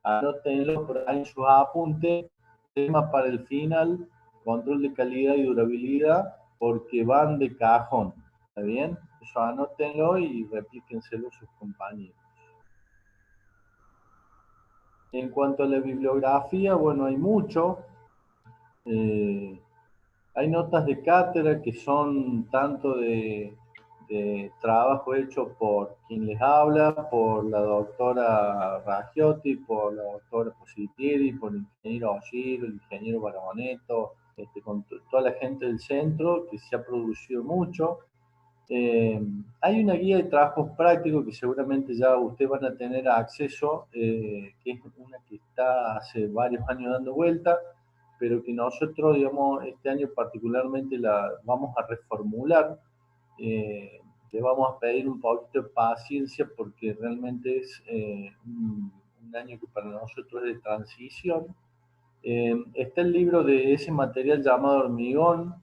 Anótenlo por ahí en sus apuntes, tema para el final, control de calidad y durabilidad, porque van de cajón, ¿está bien? Eso anótenlo y replíquenselo a sus compañeros. En cuanto a la bibliografía, bueno, hay mucho. Hay notas de cátedra que son tanto de trabajo hecho por quien les habla, por la doctora Raggiotti, por la doctora Positieri, por el ingeniero Oshiro, el ingeniero Baraboneto, con toda la gente del centro, que se ha producido mucho. Hay una guía de trabajos prácticos que seguramente ya ustedes van a tener acceso, que es una que está hace varios años dando vuelta, pero que nosotros, digamos, este año particularmente la vamos a reformular. Le vamos a pedir un poquito de paciencia porque realmente es un año que para nosotros es de transición. Está el libro de ese material llamado Hormigón,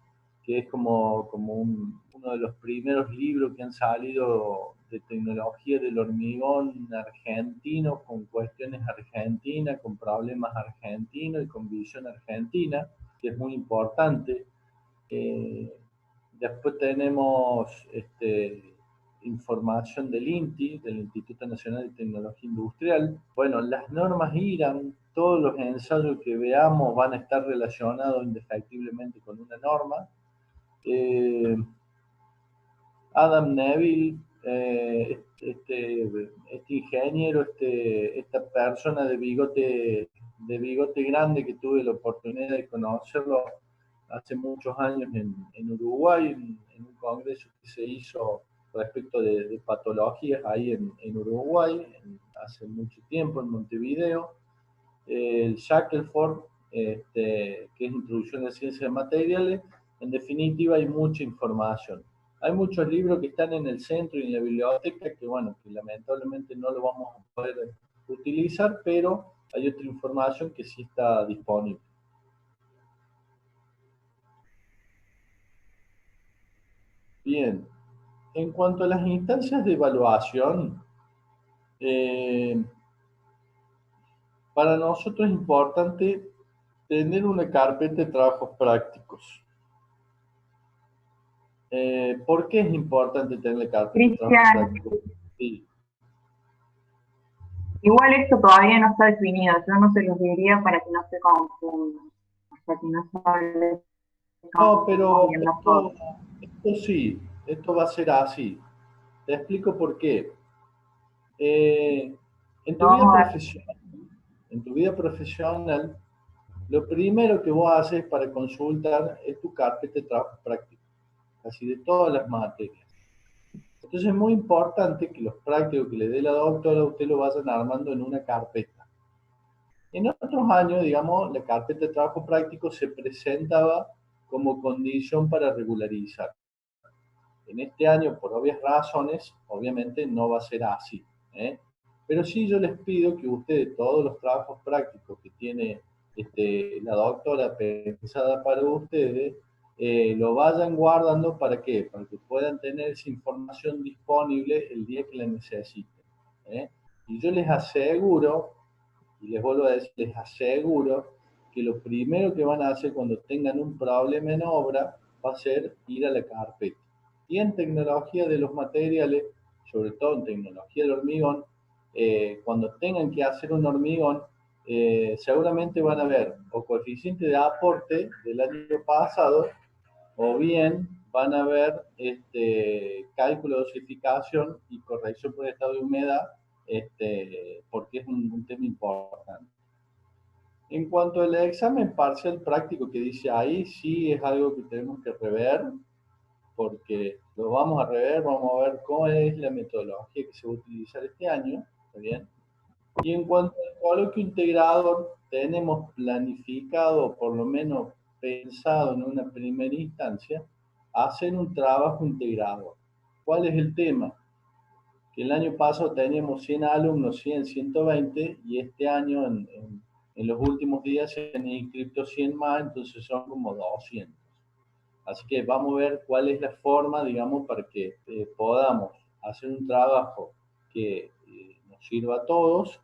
que es como uno de los primeros libros que han salido de tecnología del hormigón argentino, con cuestiones argentinas, con problemas argentinos y con visión argentina, que es muy importante. Después tenemos información del INTI, del Instituto Nacional de Tecnología Industrial. Bueno, las normas IRAM, todos los ensayos que veamos van a estar relacionados indefectiblemente con una norma. Adam Neville este ingeniero, esta persona de bigote grande que tuve la oportunidad de conocerlo hace muchos años en Uruguay, en un congreso que se hizo respecto de patologías ahí en Uruguay, hace mucho tiempo en Montevideo, el Shackelford, que es Introducción a la Ciencia de Materiales. En definitiva, hay mucha información. Hay muchos libros que están en el centro y en la biblioteca que, bueno, que lamentablemente no lo vamos a poder utilizar, pero hay otra información que sí está disponible. Bien, en cuanto a las instancias de evaluación, para nosotros es importante tener una carpeta de trabajos prácticos. ¿Por qué es importante tener la carpeta de trabajos prácticos? Sí. Igual esto todavía no está definido, yo no se los diría para que no se confundan, o sea, que no se hable. No, pero esto sí, esto va a ser así. Te explico por qué. En tu vida profesional, lo primero que vos haces para consultar es tu carpeta de trabajo práctico, así de todas las materias. Entonces es muy importante que los prácticos que le dé la doctora, usted lo vayan armando en una carpeta. En otros años, digamos, la carpeta de trabajo práctico se presentaba como condición para regularizar. En este año, por obvias razones, obviamente no va a ser así, ¿eh? Pero sí yo les pido que ustedes, todos los trabajos prácticos que tiene la doctora pensada para ustedes, lo vayan guardando. ¿Para qué? Para que puedan tener esa información disponible el día que la necesiten, ¿eh? Y yo les aseguro, y les vuelvo a decir, les aseguro que lo primero que van a hacer cuando tengan un problema en obra va a ser ir a la carpeta. Y en tecnología de los materiales, sobre todo en tecnología del hormigón, cuando tengan que hacer un hormigón, seguramente van a ver o coeficiente de aporte del año pasado, o bien van a ver cálculo de dosificación y corrección por estado de humedad, porque es un tema importante. En cuanto al examen parcial práctico que dice ahí, sí es algo que tenemos que rever, porque lo vamos a rever, vamos a ver cómo es la metodología que se va a utilizar este año, ¿está bien? Y en cuanto al coloquio integrador, tenemos planificado, por lo menos pensado en una primera instancia, hacer un trabajo integrador. ¿Cuál es el tema? Que el año pasado teníamos 100 alumnos, 100, 120, y este año en los últimos días se han inscrito 100 más, entonces son como 200. Así que vamos a ver cuál es la forma, digamos, para que podamos hacer un trabajo que nos sirva a todos,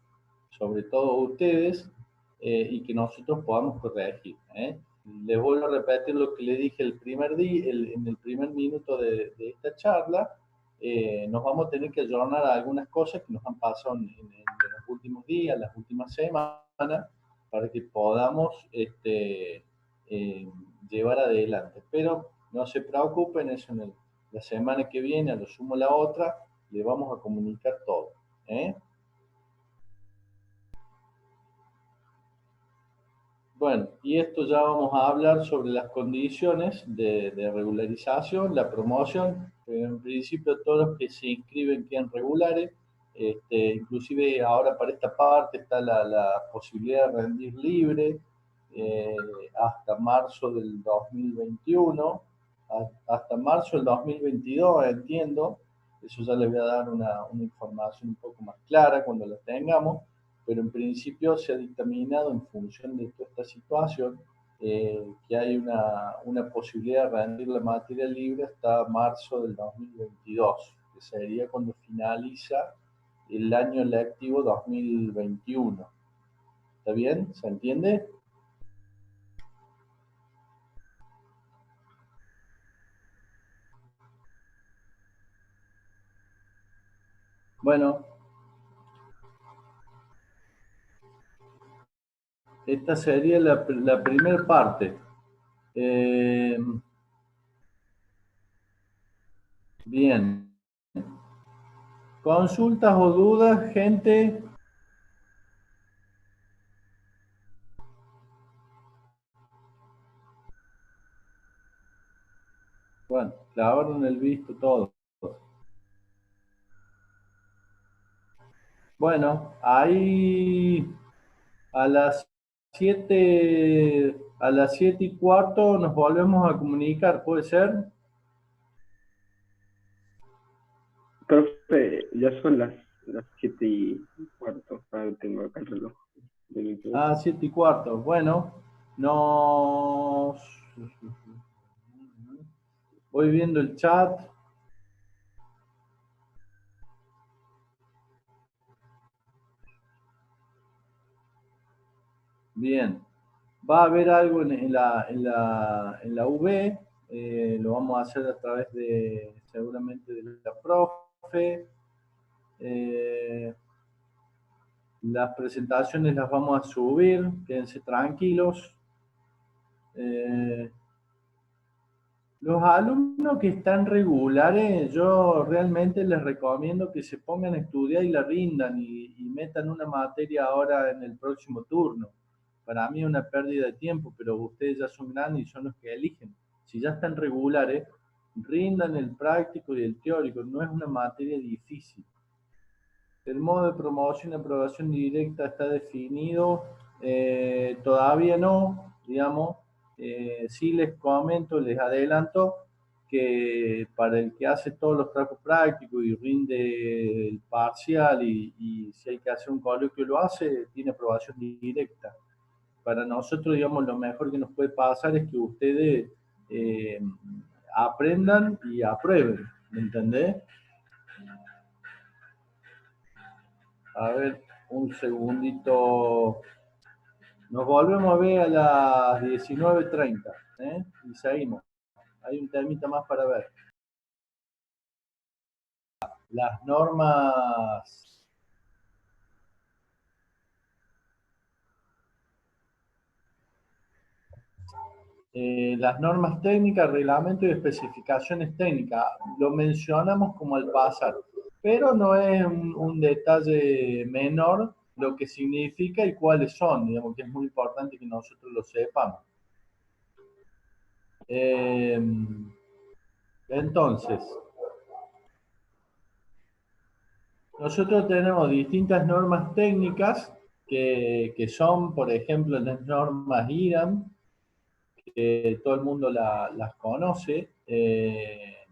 sobre todo a ustedes, y que nosotros podamos corregir, ¿eh? Les vuelvo a repetir lo que le dije el primer día, en el primer minuto de esta charla. Nos vamos a tener que ayornar a algunas cosas que nos han pasado en los últimos días, las últimas semanas, para que podamos llevar adelante. Pero no se preocupen, eso la semana que viene, a lo sumo la otra, le vamos a comunicar todo, ¿eh? Bueno, y esto ya vamos a hablar sobre las condiciones de regularización, la promoción. En principio todos los que se inscriben quedan regulares. Inclusive ahora para esta parte está la posibilidad de rendir libre hasta marzo del 2021, hasta marzo del 2022, entiendo. Eso ya les voy a dar una información un poco más clara cuando la tengamos, pero en principio se ha dictaminado en función de toda esta situación que hay una posibilidad de rendir la materia libre hasta marzo del 2022, que sería cuando finaliza el año lectivo 2021. ¿Está bien? ¿Se entiende? Bueno, esta sería la primera parte. Bien. ¿Consultas o dudas, gente? Bueno, clavaron el visto todo. Bueno, ahí a las 7:15 nos volvemos a comunicar, ¿puede ser? Profe, ya son las 7:15. Ah, tengo acá el reloj. Ah, 7:15. Bueno, nos... Voy viendo el chat. Bien. Va a haber algo en la UB. Lo vamos a hacer a través seguramente de la profe. Las presentaciones las vamos a subir, quédense tranquilos. Los alumnos que están regulares, yo realmente les recomiendo que se pongan a estudiar y la rindan y metan una materia ahora en el próximo turno. Para mí es una pérdida de tiempo, pero ustedes ya son grandes y son los que eligen. Si ya están regulares, rindan el práctico y el teórico, no es una materia difícil. El modo de promoción y aprobación directa está definido, todavía no, digamos. Sí les comento, les adelanto que para el que hace todos los trabajos prácticos y rinde el parcial y si hay que hacer un coloquio lo hace, tiene aprobación directa. Para nosotros, digamos, lo mejor que nos puede pasar es que ustedes aprendan y aprueben, ¿me entendés? A ver, un segundito. Nos volvemos a ver a las 19:30, ¿eh? Y seguimos. Hay un temita más para ver. Las normas. Las normas técnicas, reglamento y especificaciones técnicas. Lo mencionamos como al pasar, pero no es un detalle menor lo que significa y cuáles son, digamos que es muy importante que nosotros lo sepamos. Entonces, nosotros tenemos distintas normas técnicas que son, por ejemplo, las normas IRAM, que todo el mundo las conoce, que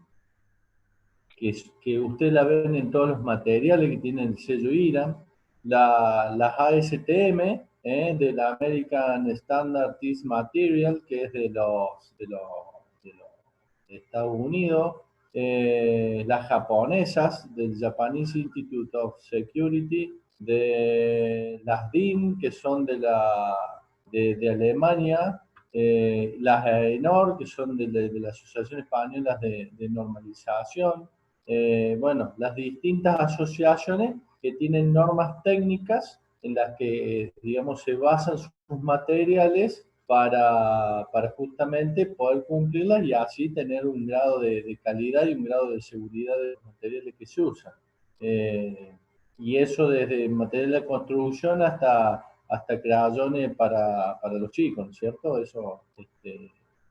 usted la ven en todos los materiales que tienen el sello IRAM, las ASTM, de la American Standard Test Material, que es de Estados Unidos, las japonesas, del Japanese Institute of Security, de las DIN, que son de Alemania, las AENOR, que son de la Asociación Española de Normalización, bueno, las distintas asociaciones que tienen normas técnicas en las que, digamos, se basan sus materiales para justamente poder cumplirlas y así tener un grado de calidad y un grado de seguridad de los materiales que se usan. Y eso desde material de construcción hasta crayones para los chicos, ¿no es cierto? Eso,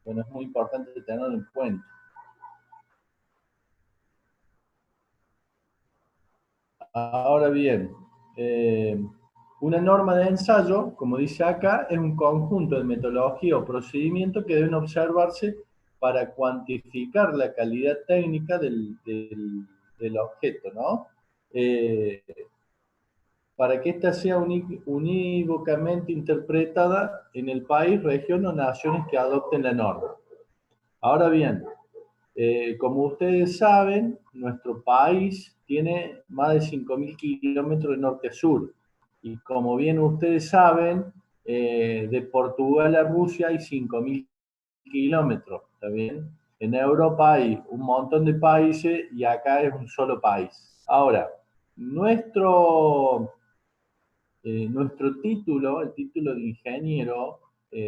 bueno, es muy importante tenerlo en cuenta. Ahora bien, una norma de ensayo, como dice acá, es un conjunto de metodología o procedimientos que deben observarse para cuantificar la calidad técnica del objeto, ¿no? Para que ésta sea unívocamente interpretada en el país, región o naciones que adopten la norma. Ahora bien, como ustedes saben, nuestro país tiene más de 5.000 kilómetros de norte a sur. Y como bien ustedes saben, de Portugal a Rusia hay 5.000 kilómetros, ¿está bien? En Europa hay un montón de países y acá es un solo país. Ahora, nuestro título, el título de ingeniero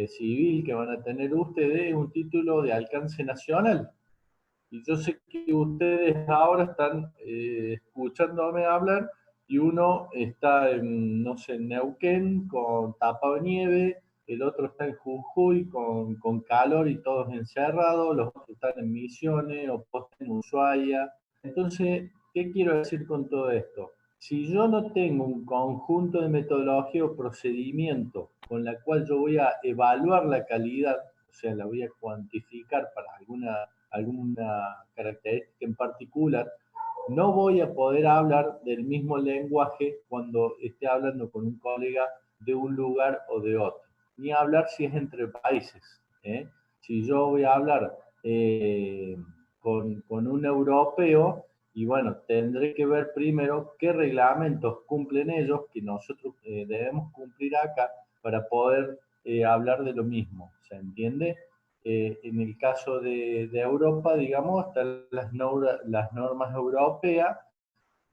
civil que van a tener ustedes, es un título de alcance nacional. Y yo sé que ustedes ahora están escuchándome hablar y uno está en, no sé, en Neuquén con tapa de nieve, el otro está en Jujuy con calor y todos encerrados, los otros están en Misiones o en Ushuaia. Entonces, ¿qué quiero decir con todo esto? Si yo no tengo un conjunto de metodología o procedimiento con la cual yo voy a evaluar la calidad, o sea, la voy a cuantificar para alguna característica en particular, no voy a poder hablar del mismo lenguaje cuando esté hablando con un colega de un lugar o de otro, ni hablar si es entre países. Si yo voy a hablar con un europeo, y bueno, tendré que ver primero qué reglamentos cumplen ellos que nosotros debemos cumplir acá para poder hablar de lo mismo. ¿Se entiende? En el caso de Europa, digamos, están las normas europeas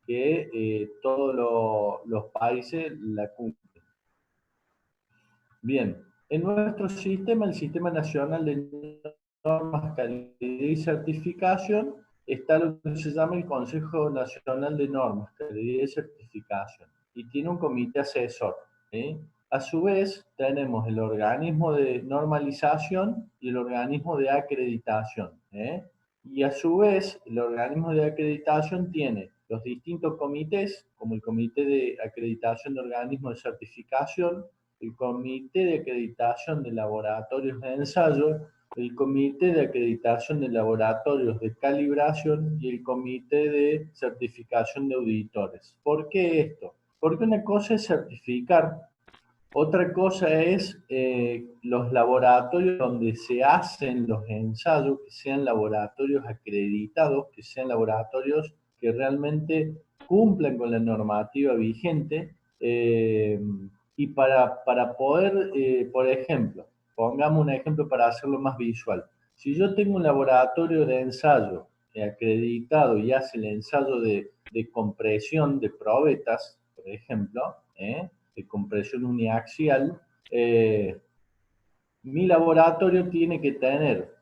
que todos los países la cumplen. Bien, en nuestro sistema, el Sistema Nacional de Normas, Calidad y Certificación, está lo que se llama el Consejo Nacional de Normas, Calidad y Certificación, y tiene un comité asesor. A su vez, tenemos el organismo de normalización y el organismo de acreditación. Y a su vez, el organismo de acreditación tiene los distintos comités, como el Comité de Acreditación de Organismos de Certificación, el Comité de Acreditación de Laboratorios de Ensayo, el Comité de Acreditación de Laboratorios de Calibración y el Comité de Certificación de Auditores. ¿Por qué esto? Porque una cosa es certificar, otra cosa es los laboratorios donde se hacen los ensayos, que sean laboratorios acreditados, que sean laboratorios que realmente cumplan con la normativa vigente, y para poder, por ejemplo, pongamos un ejemplo para hacerlo más visual. Si yo tengo un laboratorio de ensayo acreditado y hace el ensayo de compresión de probetas, por ejemplo, de compresión uniaxial, mi laboratorio tiene que tener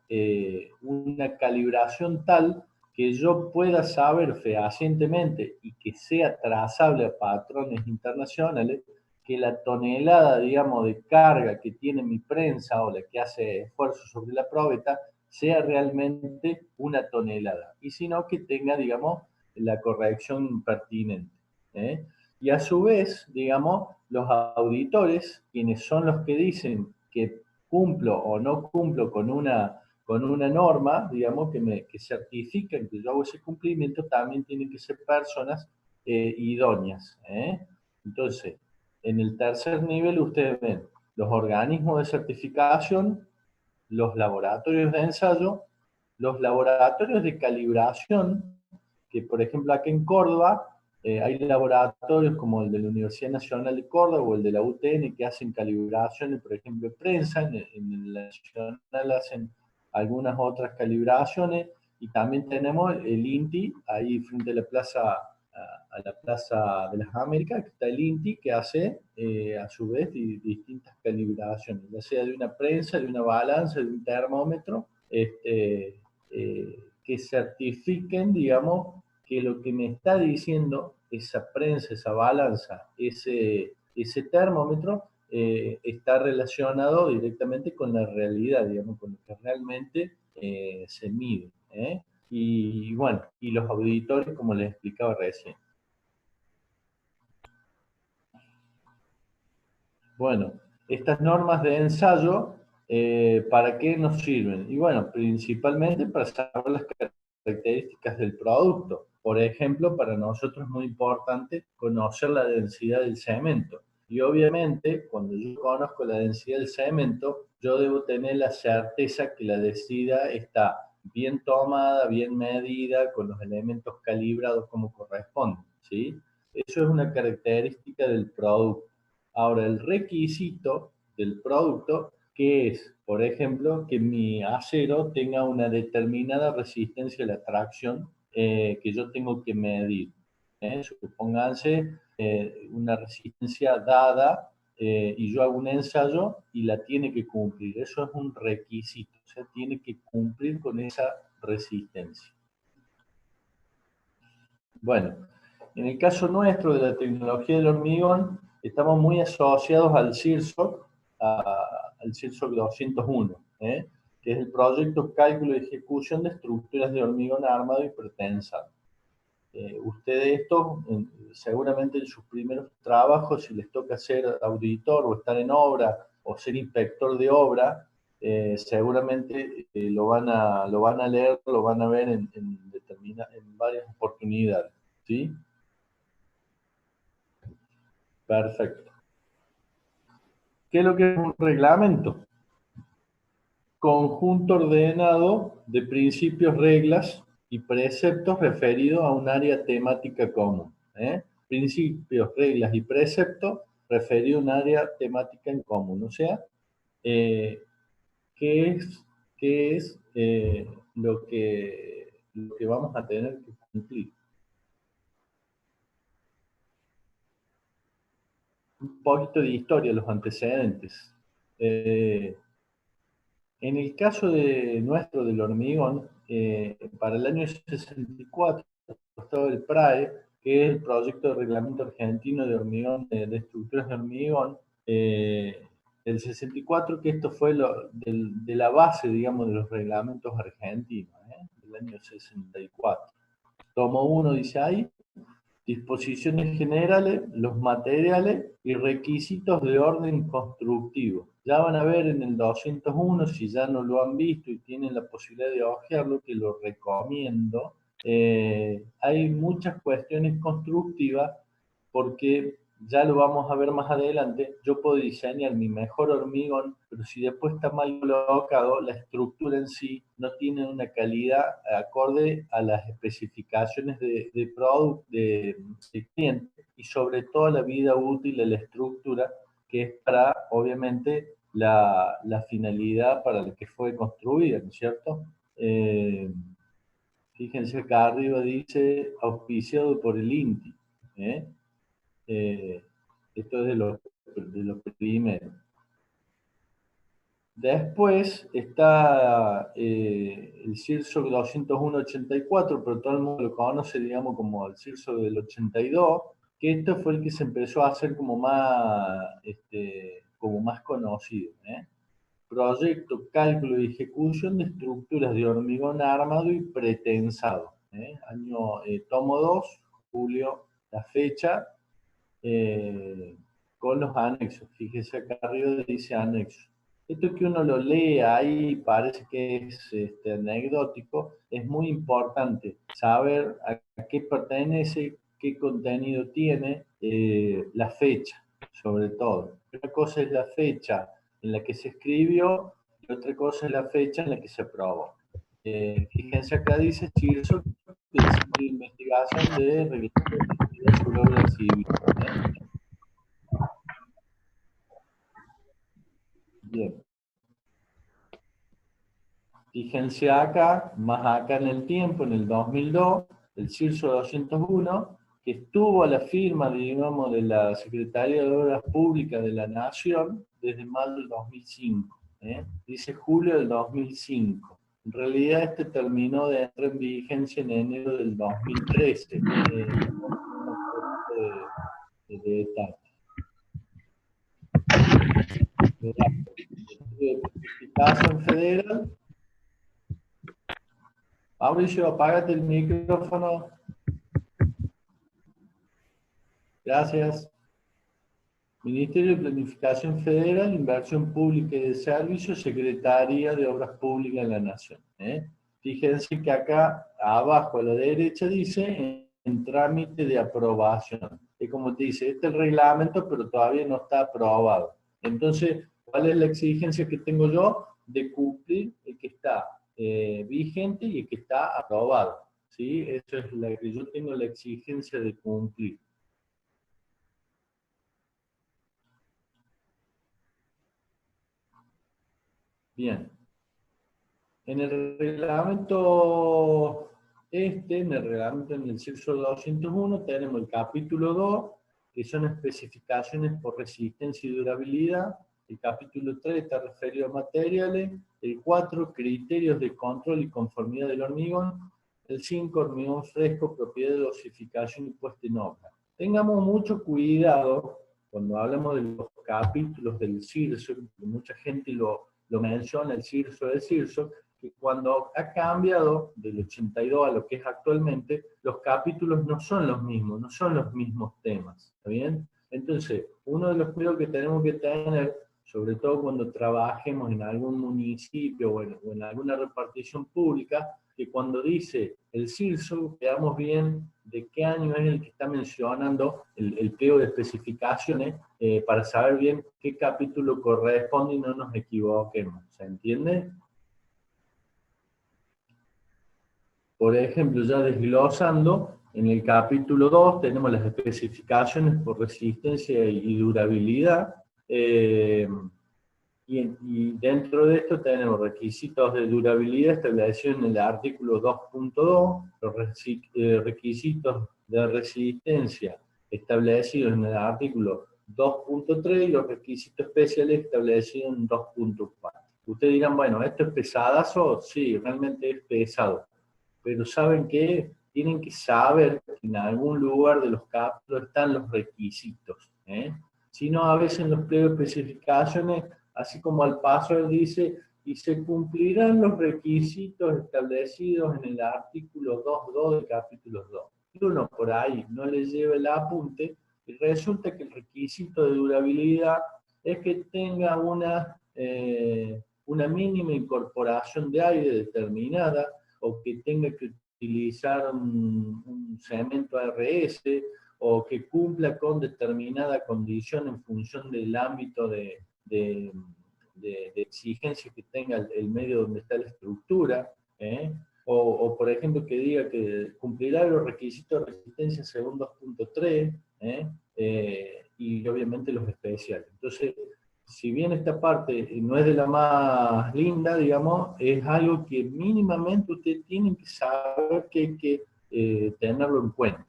una calibración tal que yo pueda saber fehacientemente y que sea trazable a patrones internacionales que la tonelada, digamos, de carga que tiene mi prensa o la que hace esfuerzo sobre la probeta sea realmente una tonelada, y si no, que tenga, digamos, la corrección pertinente. Y a su vez, digamos, los auditores, quienes son los que dicen que cumplo o no cumplo con una norma, digamos, que certifican que yo hago ese cumplimiento, también tienen que ser personas idóneas. Entonces, en el tercer nivel ustedes ven los organismos de certificación, los laboratorios de ensayo, los laboratorios de calibración, que por ejemplo aquí en Córdoba hay laboratorios como el de la Universidad Nacional de Córdoba o el de la UTN que hacen calibraciones, por ejemplo, de prensa, en la Nacional hacen algunas otras calibraciones, y también tenemos el INTI, ahí frente a la Plaza de las Américas, que está el INTI, que hace a su vez distintas calibraciones, ya sea de una prensa, de una balanza, de un termómetro, que certifiquen, digamos, que lo que me está diciendo esa prensa, esa balanza, ese termómetro, está relacionado directamente con la realidad, digamos, con lo que realmente se mide. Y bueno, y los auditores, como les explicaba recién. Bueno, estas normas de ensayo, ¿para qué nos sirven? Y bueno, principalmente para saber las características del producto. Por ejemplo, para nosotros es muy importante conocer la densidad del cemento. Y obviamente, cuando yo conozco la densidad del cemento, yo debo tener la certeza que la densidad está bien tomada, bien medida, con los elementos calibrados como corresponde, ¿sí? Eso es una característica del producto. Ahora, el requisito del producto, que es, por ejemplo, que mi acero tenga una determinada resistencia a la tracción que yo tengo que medir. Supónganse una resistencia dada y yo hago un ensayo y la tiene que cumplir. Eso es un requisito. sea, tiene que cumplir con esa resistencia. Bueno, en el caso nuestro de la tecnología del hormigón, estamos muy asociados al CIRSOC, al CIRSOC 201, que es el proyecto Cálculo y Ejecución de Estructuras de Hormigón Armado y Pretensado. Ustedes esto, seguramente en sus primeros trabajos, si les toca ser auditor o estar en obra o ser inspector de obra, seguramente lo van a leer, lo van a ver en varias oportunidades, ¿sí? Perfecto. ¿Qué es lo que es un reglamento? Conjunto ordenado de principios, reglas y preceptos referidos a un área temática común. Principios, reglas y preceptos referidos a un área temática en común. O sea, ¿qué es lo que vamos a tener que cumplir? Un poquito de historia, los antecedentes. En el caso nuestro del hormigón, para el año 64, estaba el PRAE, que es el Proyecto de Reglamento Argentino de Hormigón, de Estructuras de Hormigón, el 64, que esto fue de la base, digamos, de los reglamentos argentinos, del año 64. Tomo 1 dice ahí, disposiciones generales, los materiales y requisitos de orden constructivo. Ya van a ver en el 201, si ya no lo han visto y tienen la posibilidad de hojearlo, que lo recomiendo. Hay muchas cuestiones constructivas porque ya lo vamos a ver más adelante. Yo puedo diseñar mi mejor hormigón, pero si después está mal colocado, la estructura en sí no tiene una calidad acorde a las especificaciones de producto de cliente y sobre todo la vida útil de la estructura, que es para, obviamente, la finalidad para la que fue construida, ¿no es cierto? Fíjense acá arriba dice auspiciado por el INTI. Esto es de lo primero. Después está el CIRSOC 201-84, pero todo el mundo lo conoce, digamos, como el CIRSOC del 82, que esto fue el que se empezó a hacer como más conocido. Proyecto, cálculo y ejecución de estructuras de hormigón armado y pretensado. Tomo 2, julio, la fecha, con los anexos. Fíjese acá arriba dice anexo. Esto que uno lo lee ahí parece que es anecdótico, es muy importante saber a qué pertenece, qué contenido tiene, la fecha, sobre todo. Una cosa es la fecha en la que se escribió y otra cosa es la fecha en la que se aprobó. Fíjense acá dice CIRSO, que es de investigación de revisión sobre obra civil. Bien. Fíjense acá, más acá en el tiempo, en el 2002, el CIRSO 201, que estuvo a la firma, digamos, de la Secretaría de Obras Públicas de la Nación desde mayo del 2005. Dice julio del 2005. En realidad este terminó de entrar en vigencia en enero del 2013. De etapa. De certificación federal. Mauricio, apágate el micrófono. Gracias. Ministerio de Planificación Federal, Inversión Pública y de Servicios, Secretaría de Obras Públicas de la Nación. Fíjense que acá abajo a la derecha dice en trámite de aprobación. Es como te dice, este es el reglamento, pero todavía no está aprobado. Entonces, ¿cuál es la exigencia que tengo yo? De cumplir el que está vigente y el que está aprobado. ¿Sí? Eso es la que yo tengo la exigencia de cumplir. Bien. En el reglamento en el CIRSO 201, tenemos el capítulo 2, que son especificaciones por resistencia y durabilidad. El capítulo 3 está referido a materiales. El 4, criterios de control y conformidad del hormigón. El 5, hormigón fresco, propiedad de dosificación y puesta en obra. Tengamos mucho cuidado cuando hablamos de los capítulos del CIRSO, mucha gente lo menciona, el CIRSO, que cuando ha cambiado del 82 a lo que es actualmente, los capítulos no son los mismos, no son los mismos temas, ¿está bien? Entonces, uno de los cuidados que tenemos que tener, sobre todo cuando trabajemos en algún municipio o en alguna repartición pública, que cuando dice el CIRSO, veamos bien de qué año es el que está mencionando el pliego de especificaciones, para saber bien qué capítulo corresponde y no nos equivoquemos. ¿Se entiende? Por ejemplo, ya desglosando, en el capítulo 2 tenemos las especificaciones por resistencia y durabilidad, y dentro de esto tenemos requisitos de durabilidad establecidos en el artículo 2.2, los requisitos de resistencia establecidos en el artículo 2.3 y los requisitos especiales establecidos en 2.4. Ustedes dirán, bueno, ¿esto es pesadazo? Sí, realmente es pesado. Pero ¿saben qué? Tienen que saber que en algún lugar de los capítulos están los requisitos. Si no, a veces en los pliegos de especificaciones, así como al paso él dice, y se cumplirán los requisitos establecidos en el artículo 2.2 del capítulo 2. Y uno por ahí no le lleva el apunte, y resulta que el requisito de durabilidad es que tenga una mínima incorporación de aire determinada, o que tenga que utilizar un cemento ARS, o que cumpla con determinada condición en función del ámbito de exigencia que tenga el medio donde está la estructura, o por ejemplo que diga que cumplirá los requisitos de resistencia según 2.3, y obviamente los especiales. Entonces, si bien esta parte no es de la más linda, digamos, es algo que mínimamente ustedes tienen que saber que hay que tenerlo en cuenta.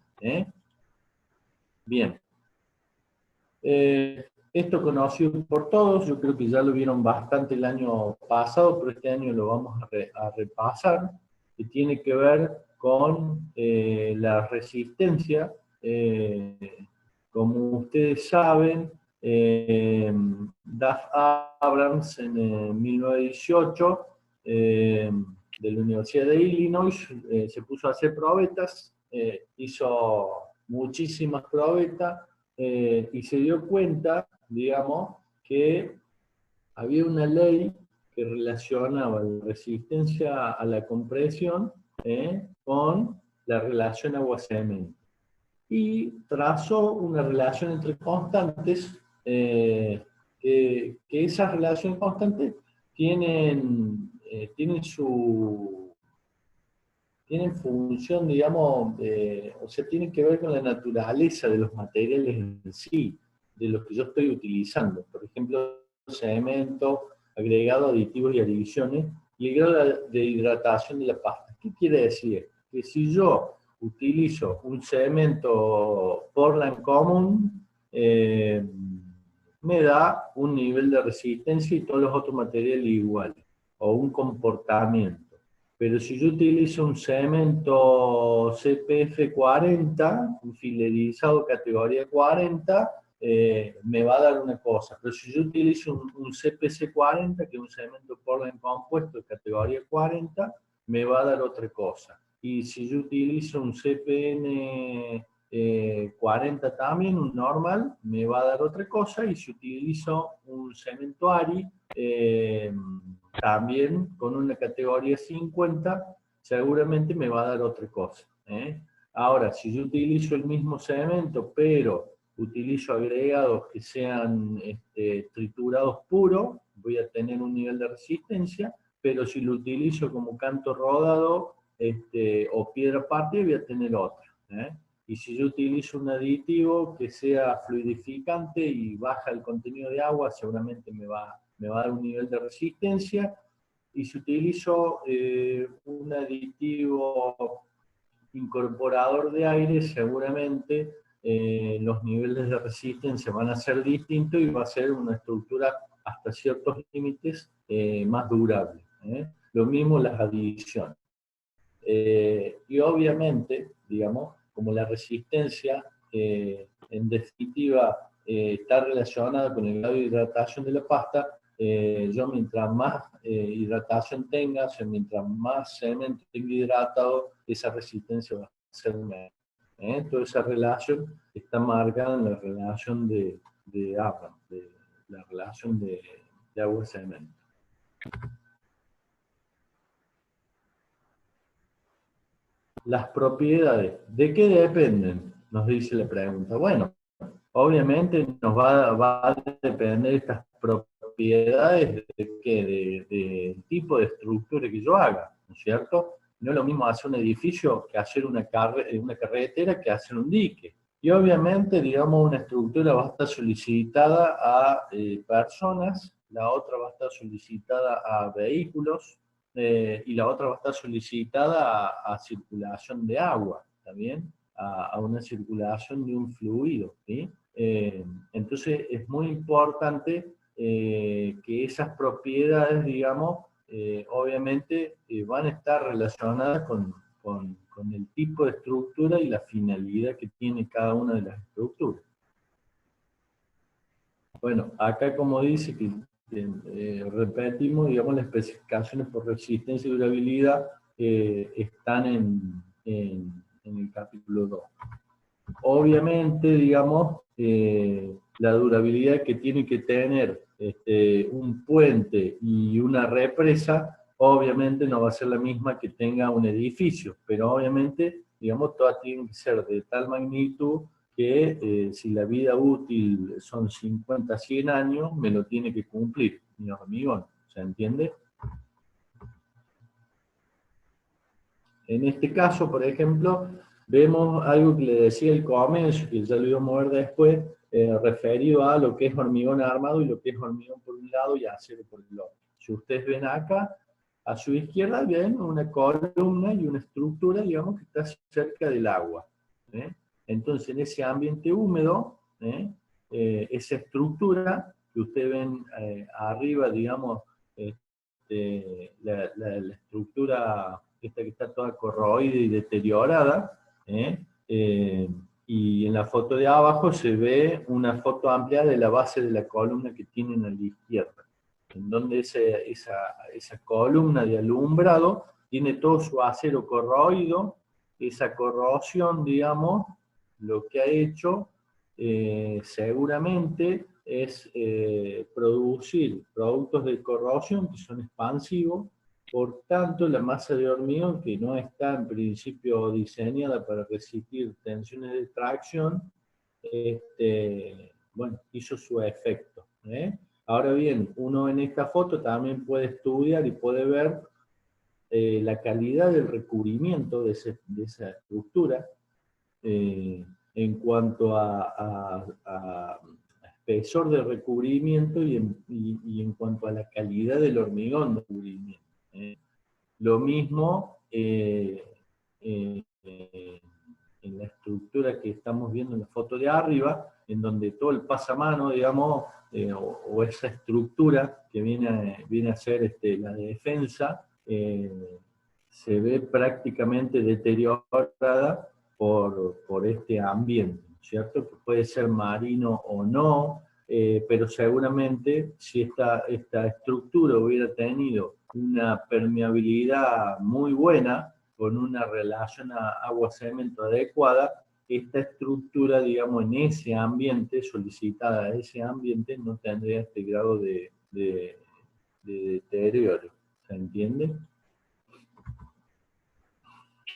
Bien. Esto conocido por todos, yo creo que ya lo vieron bastante el año pasado, pero este año lo vamos a repasar, que tiene que ver con la resistencia. Como ustedes saben, Duff Abrams en 1918, de la Universidad de Illinois, se puso a hacer probetas, hizo muchísimas probetas, y se dio cuenta, digamos, que había una ley que relacionaba la resistencia a la compresión con la relación agua-cemento. Y trazó una relación entre constantes, que esas relaciones constantes tienen función, digamos, o sea, tienen que ver con la naturaleza de los materiales en sí, de los que yo estoy utilizando. Por ejemplo, cemento, agregado, aditivos y adiciones, y el grado de hidratación de la pasta. ¿Qué quiere decir? Que si yo utilizo un cemento Portland común, me da un nivel de resistencia y todos los otros materiales iguales, o un comportamiento. Pero si yo utilizo un cemento CPF 40, un filerizado categoría 40, me va a dar una cosa. Pero si yo utilizo un CPC 40, que es un cemento Portland compuesto de categoría 40, me va a dar otra cosa. Y si yo utilizo un CPN 40 también, un normal, me va a dar otra cosa. Y si utilizo un cemento ARI, también con una categoría 50, seguramente me va a dar otra cosa. Ahora, si yo utilizo el mismo cemento, pero utilizo agregados que sean triturados puros, voy a tener un nivel de resistencia, pero si lo utilizo como canto rodado o piedra partida, voy a tener otra. Y si yo utilizo un aditivo que sea fluidificante y baja el contenido de agua, seguramente me va a dar un nivel de resistencia. Y si utilizo un aditivo incorporador de aire, seguramente los niveles de resistencia van a ser distintos y va a ser una estructura hasta ciertos límites más durable. Lo mismo las adiciones. Y obviamente, digamos, como la resistencia, en definitiva, está relacionada con el grado de hidratación de la pasta, yo mientras más hidratación tenga, o sea, mientras más cemento tenga hidratado, esa resistencia va a ser menor. Toda esa relación está marcada en la relación de Abraham, de la relación de agua-cemento. Las propiedades, ¿de qué dependen? Nos dice la pregunta. Bueno, obviamente nos va a depender estas propiedades del tipo de estructura que yo haga, ¿no es cierto? No es lo mismo hacer un edificio que hacer una carretera que hacer un dique. Y obviamente, digamos, una estructura va a estar solicitada a personas, la otra va a estar solicitada a vehículos, y la otra va a estar solicitada a circulación de agua, ¿también? A una circulación de un fluido, ¿sí? Entonces es muy importante que esas propiedades, digamos, obviamente van a estar relacionadas con el tipo de estructura y la finalidad que tiene cada una de las estructuras. Bueno, acá como dice que repetimos, digamos, las especificaciones por resistencia y durabilidad están en el capítulo 2. Obviamente, digamos, la durabilidad que tiene que tener un puente y una represa, obviamente no va a ser la misma que tenga un edificio, pero obviamente, digamos, todas tienen que ser de tal magnitud que si la vida útil son 50, 100 años, me lo tiene que cumplir mi hormigón, ¿se entiende? En este caso, por ejemplo, vemos algo que le decía el comienzo, que ya lo iba a mover después, referido a lo que es hormigón armado y lo que es hormigón por un lado y acero por el otro. Si ustedes ven acá, a su izquierda ven una columna y una estructura, digamos, que está cerca del agua. Entonces, en ese ambiente húmedo, esa estructura que ustedes ven arriba, digamos, la estructura esta que está toda corroída y deteriorada, y en la foto de abajo se ve una foto amplia de la base de la columna que tienen a la izquierda, en donde esa columna de alumbrado tiene todo su acero corroído. Esa corrosión, digamos, lo que ha hecho seguramente es producir productos de corrosión que son expansivos. Por tanto, la masa de hormigón, que no está en principio diseñada para resistir tensiones de tracción, bueno, hizo su efecto. Ahora bien, uno en esta foto también puede estudiar y puede ver la calidad del recubrimiento de esa estructura en cuanto a espesor de recubrimiento y en cuanto a la calidad del hormigón de recubrimiento. Lo mismo en la estructura que estamos viendo en la foto de arriba, en donde todo el pasamano, digamos, o esa estructura que viene a ser la defensa, se ve prácticamente deteriorada por este ambiente, ¿cierto? Que puede ser marino o no, pero seguramente si esta estructura hubiera tenido una permeabilidad muy buena, con una relación agua-cemento adecuada, esta estructura, digamos, en ese ambiente, solicitada a ese ambiente, no tendría este grado de deterioro. ¿Se entiende?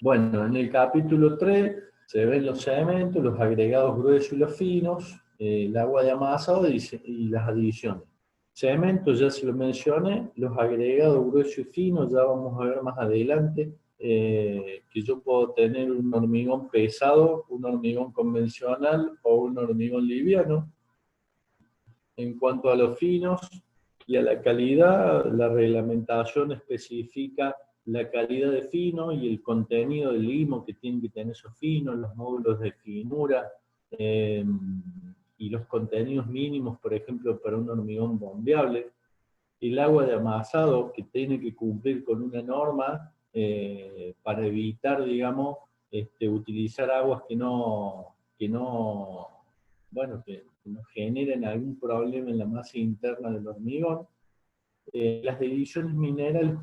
Bueno, en el capítulo 3 se ven los cementos, los agregados gruesos y los finos, el agua de amasado y las adiciones. Cemento ya se lo mencioné, los agregados gruesos y finos ya vamos a ver más adelante, que yo puedo tener un hormigón pesado, un hormigón convencional o un hormigón liviano. En cuanto a los finos y a la calidad, la reglamentación especifica la calidad de fino y el contenido de limo que tienen que tener esos finos, los módulos de finura, y los contenidos mínimos, por ejemplo, para un hormigón bombeable, el agua de amasado que tiene que cumplir con una norma para evitar, digamos, utilizar aguas que no generen algún problema en la masa interna del hormigón. Las divisiones minerales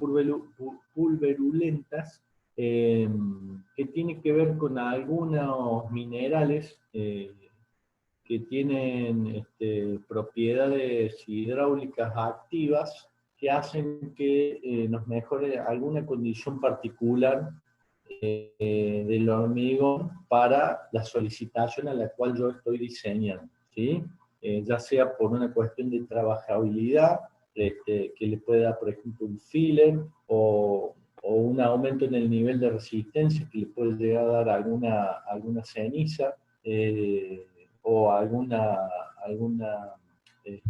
pulverulentas, que tiene que ver con algunos minerales que tienen propiedades hidráulicas activas que hacen que nos mejore alguna condición particular del hormigón para la solicitación a la cual yo estoy diseñando, ¿sí? Ya sea por una cuestión de trabajabilidad, que le puede dar, por ejemplo, un filler, o un aumento en el nivel de resistencia que le puede llegar a dar alguna ceniza, o alguna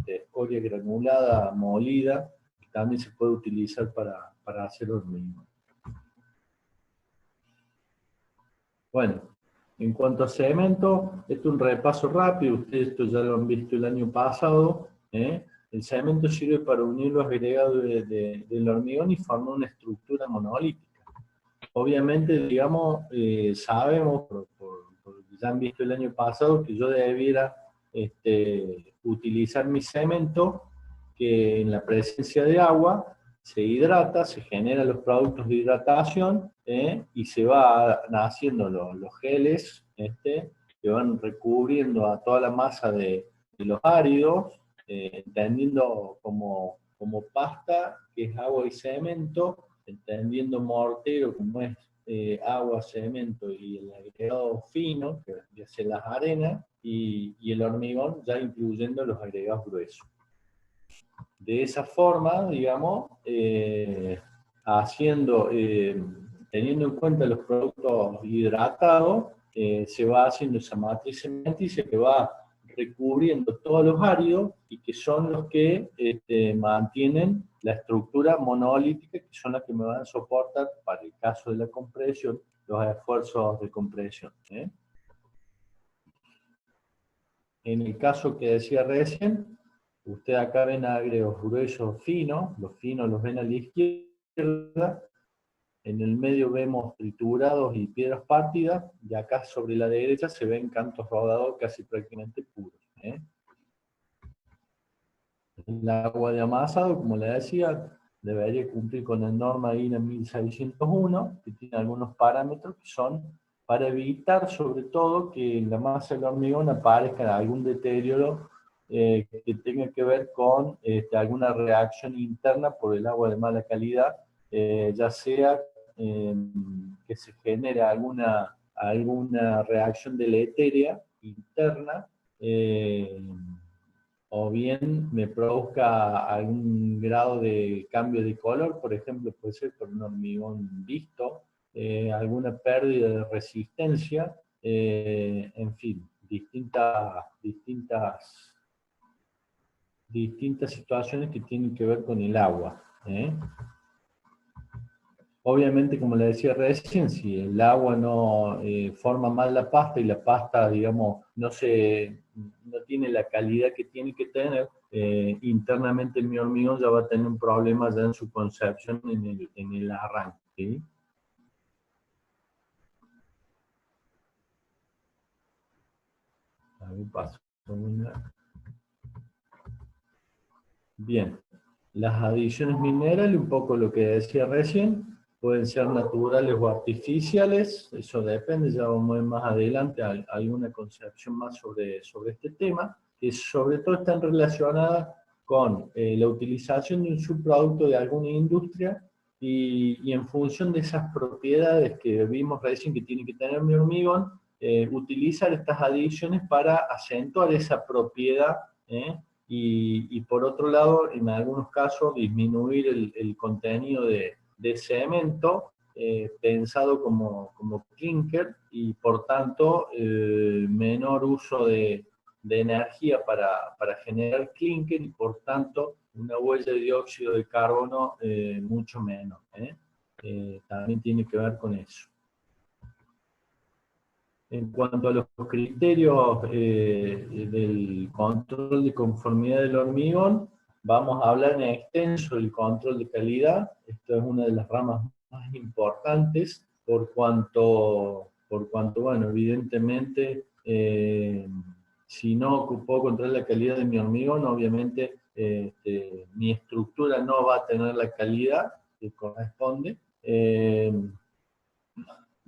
escoria granulada molida, que también se puede utilizar para hacer hormigón. Bueno, en cuanto a cemento, esto es un repaso rápido, ustedes esto ya lo han visto el año pasado. El cemento sirve para unir los agregados del hormigón y formar una estructura monolítica. Obviamente, digamos, sabemos, por lo que ya han visto el año pasado, que yo debiera utilizar mi cemento, que en la presencia de agua se hidrata, se generan los productos de hidratación, y se va haciendo los geles que van recubriendo a toda la masa de los áridos, entendiendo como pasta, que es agua y cemento, entendiendo mortero como es agua, cemento y el agregado fino, que ya sea las arenas, y el hormigón ya incluyendo los agregados gruesos. De esa forma, digamos, teniendo en cuenta los productos hidratados, se va haciendo esa matriz cementicia que va recubriendo todos los áridos y que son los que mantienen la estructura monolítica, que son las que me van a soportar, para el caso de la compresión, los esfuerzos de compresión. En el caso que decía recién, usted acá ven agregos gruesos finos, los finos los ven a la izquierda, en el medio vemos triturados y piedras partidas, y acá sobre la derecha se ven cantos rodados casi prácticamente puros. El agua de amasado, como le decía, debería cumplir con la norma INA 1601, que tiene algunos parámetros que son para evitar, sobre todo, que en la masa del hormigón aparezca algún deterioro que tenga que ver con alguna reacción interna por el agua de mala calidad, ya sea que se genere alguna reacción deletérea interna, o bien me produzca algún grado de cambio de color, por ejemplo, puede ser por un hormigón visto, alguna pérdida de resistencia, en fin, distintas situaciones que tienen que ver con el agua. Obviamente, como le decía recién, si el agua no forma mal la pasta y la pasta, digamos, no tiene la calidad que tiene que tener, internamente mi hormigón ya va a tener un problema ya en su concepción en el arranque, ¿sí? A ver, paso una. Bien, las adiciones minerales, un poco lo que decía recién, pueden ser naturales o artificiales, eso depende, ya vamos a ver más adelante alguna concepción más sobre este tema, que sobre todo están relacionadas con la utilización de un subproducto de alguna industria, y en función de esas propiedades que vimos recién que tiene que tener mi hormigón, utilizar estas adiciones para acentuar esa propiedad, y por otro lado, en algunos casos, disminuir el contenido de cemento, pensado como clinker, y por tanto menor uso de energía para generar clinker, y por tanto una huella de dióxido de carbono mucho menos. También tiene que ver con eso. En cuanto a los criterios del control de conformidad del hormigón, vamos a hablar en extenso del control de calidad. Esto es una de las ramas más importantes por cuanto bueno, evidentemente, si no puedo controlar la calidad de mi hormigón, obviamente mi estructura no va a tener la calidad que corresponde.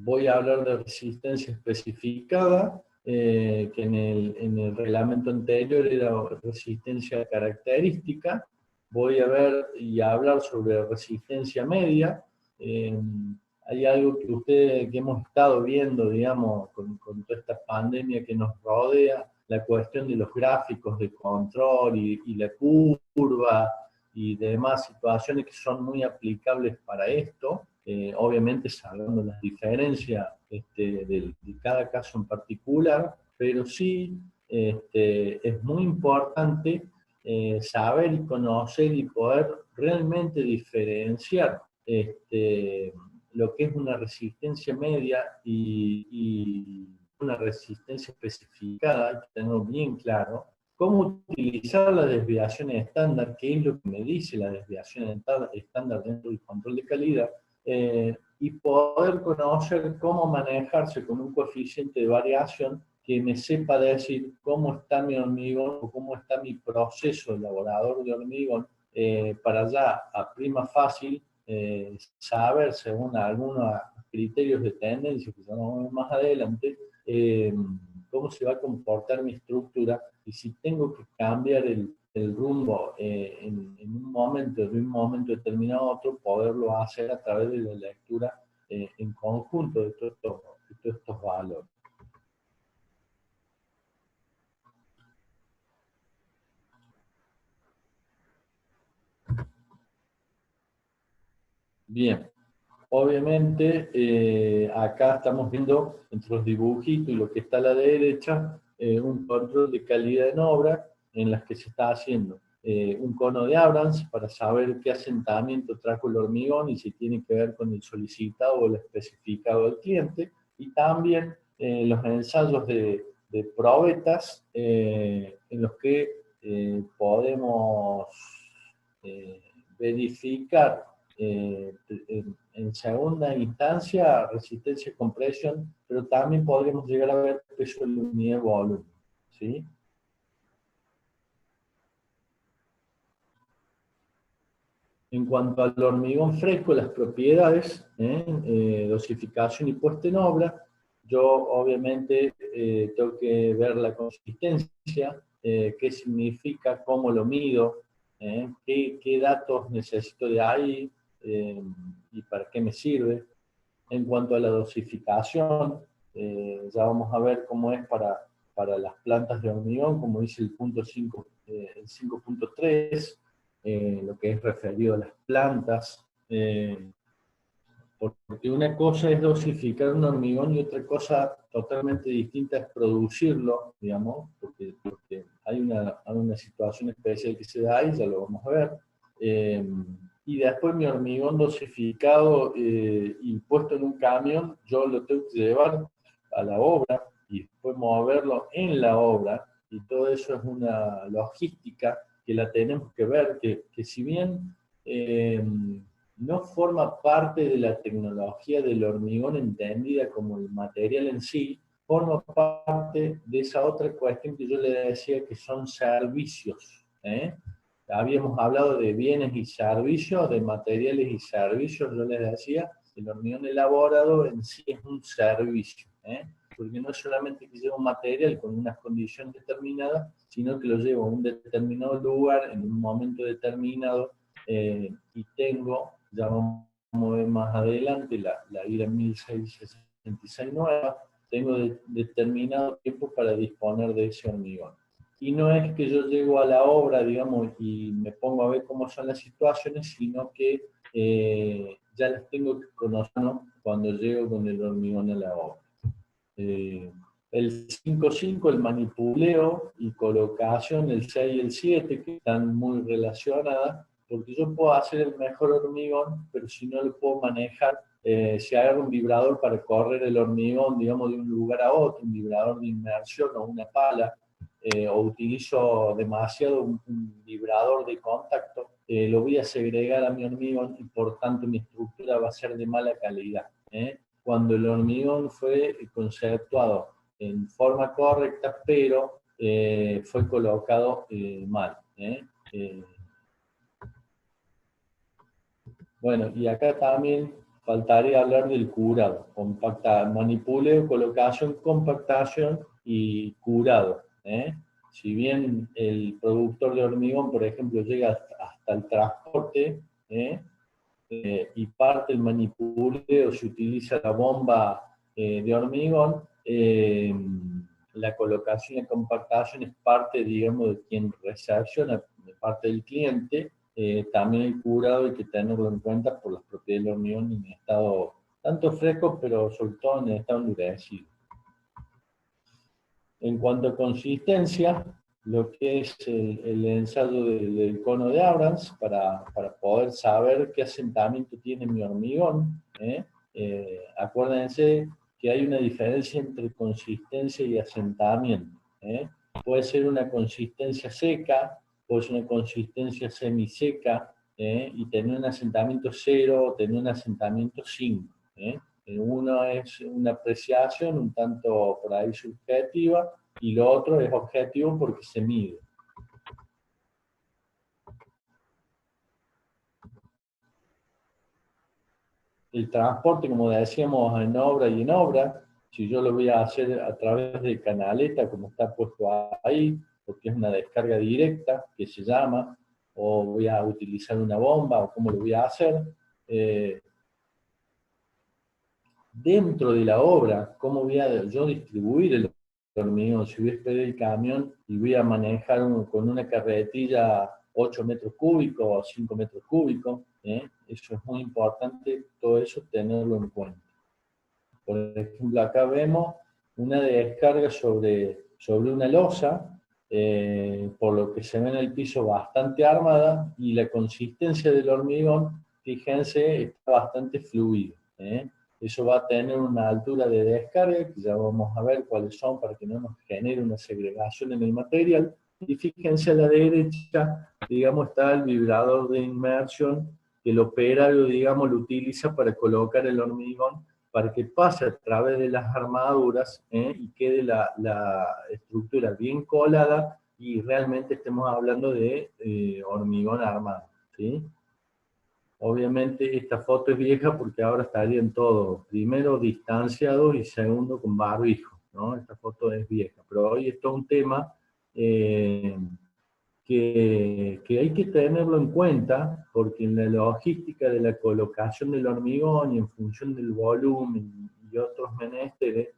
Voy a hablar de resistencia especificada, que en el reglamento anterior era resistencia característica. Voy a ver y a hablar sobre resistencia media. Hay algo que hemos estado viendo, digamos, con toda esta pandemia que nos rodea, la cuestión de los gráficos de control y la curva y demás situaciones que son muy aplicables para esto. Obviamente sabiendo las diferencias de cada caso en particular, pero sí es muy importante saber y conocer y poder realmente diferenciar lo que es una resistencia media y una resistencia especificada, hay que tenerlo bien claro. Cómo utilizar la desviación estándar, qué es lo que me dice la desviación estándar dentro del control de calidad, y poder conocer cómo manejarse con un coeficiente de variación que me sepa decir cómo está mi hormigón o cómo está mi proceso elaborador de hormigón, para ya a prima fácil saber, según algunos criterios de tendencia que ya nos vemos más adelante, cómo se va a comportar mi estructura y si tengo que cambiar el rumbo en un momento, de un momento determinado a otro, poderlo hacer a través de la lectura en conjunto de todos estos valores. Bien, obviamente acá estamos viendo entre los dibujitos y lo que está a la derecha, un control de calidad en obra en las que se está haciendo un cono de Abrams para saber qué asentamiento trajo el hormigón y si tiene que ver con el solicitado o el especificado del cliente, y también los ensayos de probetas en los que podemos verificar en segunda instancia resistencia y compresión, pero también podríamos llegar a ver peso de la unidad de volumen, ¿sí? En cuanto al hormigón fresco, las propiedades, dosificación y puesta en obra, yo obviamente tengo que ver la consistencia, qué significa, cómo lo mido, qué datos necesito de ahí y para qué me sirve. En cuanto a la dosificación, ya vamos a ver cómo es para las plantas de hormigón, como dice el punto 5, el 5.3, lo que es referido a las plantas, porque una cosa es dosificar un hormigón y otra cosa totalmente distinta es producirlo, digamos, porque hay una situación especial que se da ahí, ya lo vamos a ver. Y después mi hormigón dosificado y puesto en un camión, yo lo tengo que llevar a la obra y después moverlo en la obra, y todo eso es una logística que la tenemos que ver, que si bien no forma parte de la tecnología del hormigón entendida como el material en sí, forma parte de esa otra cuestión que yo le decía que son servicios. Habíamos hablado de bienes y servicios, de materiales y servicios, yo les decía, el hormigón elaborado en sí es un servicio, porque no es solamente que lleva un material con unas condiciones determinadas, sino que lo llevo a un determinado lugar, en un momento determinado, y tengo, ya vamos a ver más adelante, la IRA 1666 nueva, tengo determinado tiempo para disponer de ese hormigón. Y no es que yo llego a la obra, digamos, y me pongo a ver cómo son las situaciones, sino que ya las tengo que conocer, ¿no?, cuando llego con el hormigón a la obra. El 5.5, el manipuleo y colocación, el 6 y el 7, que están muy relacionadas, porque yo puedo hacer el mejor hormigón, pero si no lo puedo manejar se agarra un vibrador para correr el hormigón, digamos, de un lugar a otro, un vibrador de inmersión o una pala, o utilizo demasiado un vibrador de contacto, lo voy a segregar a mi hormigón y por tanto mi estructura va a ser de mala calidad. Cuando el hormigón fue conceptuado en forma correcta, pero fue colocado mal. Bueno, y acá también faltaría hablar del curado, manipuleo, colocación, compactación y curado. Si bien el productor de hormigón, por ejemplo, llega hasta el transporte, y parte del manipuleo se utiliza la bomba de hormigón, la colocación y compactación es parte, digamos, de quien recepciona, de parte del cliente. También el curado hay que tenerlo en cuenta por las propiedades del hormigón en estado tanto fresco, pero sobre todo en estado endurecido. En cuanto a consistencia, lo que es el ensayo del cono de Abrams para poder saber qué asentamiento tiene mi hormigón. Acuérdense que hay una diferencia entre consistencia y asentamiento. Puede ser una consistencia seca, puede ser una consistencia semiseca, y tener un asentamiento 0 o tener un asentamiento 5. Uno es una apreciación un tanto por ahí subjetiva, y lo otro es objetivo porque se mide. El transporte, como decíamos, en obra y en obra, si yo lo voy a hacer a través de canaleta, como está puesto ahí, porque es una descarga directa, que se llama, o voy a utilizar una bomba, o cómo lo voy a hacer, dentro de la obra, cómo voy a yo distribuir el hormigón, si voy a esperar el camión y voy a manejar con una carretilla 8 metros cúbicos o 5 metros cúbicos, eso es muy importante, todo eso tenerlo en cuenta. Por ejemplo, acá vemos una descarga sobre una losa, por lo que se ve en el piso bastante armada, y la consistencia del hormigón, fíjense, está bastante fluido. Eso va a tener una altura de descarga, que ya vamos a ver cuáles son para que no nos genere una segregación en el material. Y fíjense a la derecha, digamos, está el vibrador de inmersión, que el operario, digamos, lo utiliza para colocar el hormigón, para que pase a través de las armaduras, y quede la estructura bien colada, y realmente estemos hablando de hormigón armado, ¿sí? Obviamente esta foto es vieja porque ahora estarían todos, primero distanciados y segundo con barbijo, ¿no? Esta foto es vieja, pero hoy es todo un tema que hay que tenerlo en cuenta, porque en la logística de la colocación del hormigón y en función del volumen y otros menesteres,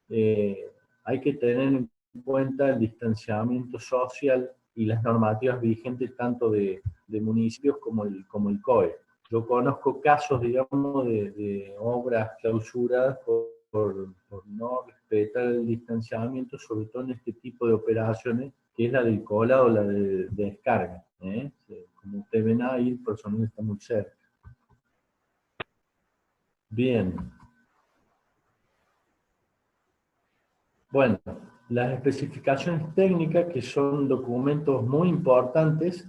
hay que tener en cuenta el distanciamiento social y las normativas vigentes tanto de municipios como el COE. Yo conozco casos, digamos, de obras clausuradas por no respetar el distanciamiento, sobre todo en este tipo de operaciones, que es la del colado o la de descarga. Como ustedes ven ahí, el personal está muy cerca. Bien. Bueno, las especificaciones técnicas, que son documentos muy importantes,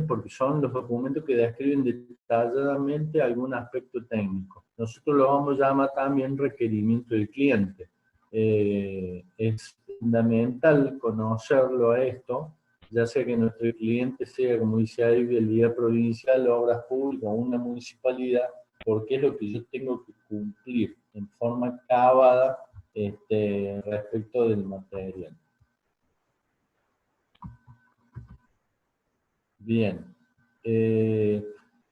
porque son los documentos que describen detalladamente algún aspecto técnico. Nosotros lo vamos a llamar también requerimiento del cliente. Es fundamental conocerlo a esto, ya sea que nuestro cliente sea, como dice ahí, el líder provincial, obras públicas o una municipalidad, porque es lo que yo tengo que cumplir en forma acabada respecto del material. Bien.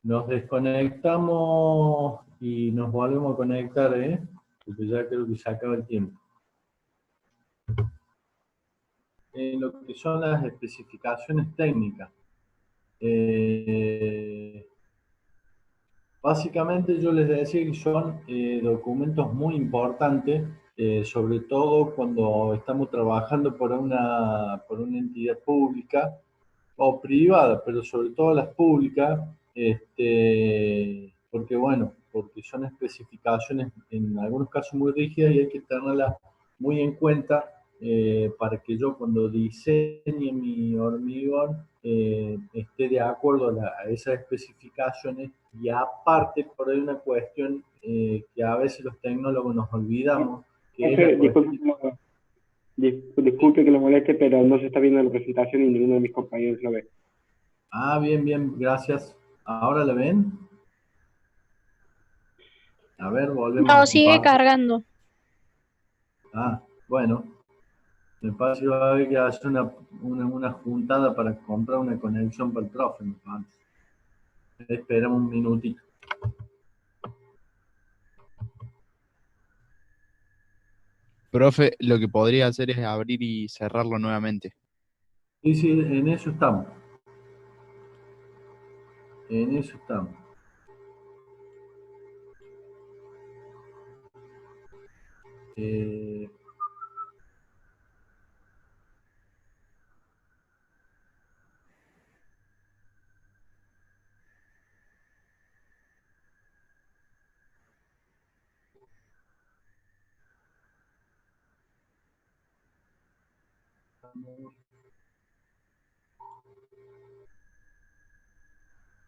Nos desconectamos y nos volvemos a conectar, porque ya creo que se acaba el tiempo. En lo que son las especificaciones técnicas. Básicamente yo les decía que son documentos muy importantes, sobre todo cuando estamos trabajando por una entidad pública o privada, pero sobre todo las públicas, porque bueno, porque son especificaciones en algunos casos muy rígidas y hay que tenerlas muy en cuenta para que yo cuando diseñe mi hormigón esté de acuerdo a esas especificaciones. Y aparte, por ahí una cuestión que a veces los tecnólogos nos olvidamos, que es la cuestión... Disculpe que lo moleste, pero no se está viendo la presentación y ninguno de mis compañeros lo ve. Ah, bien, bien, gracias. ¿Ahora la ven? A ver, volvemos No, a sigue compartir. cargando. Ah, bueno, me parece que va a haber que hacer una juntada para comprar una conexión para el profe, me parece. Esperamos un minutito. Profe, lo que podría hacer es abrir y cerrarlo nuevamente. Sí, sí, en eso estamos. En eso estamos. Eh,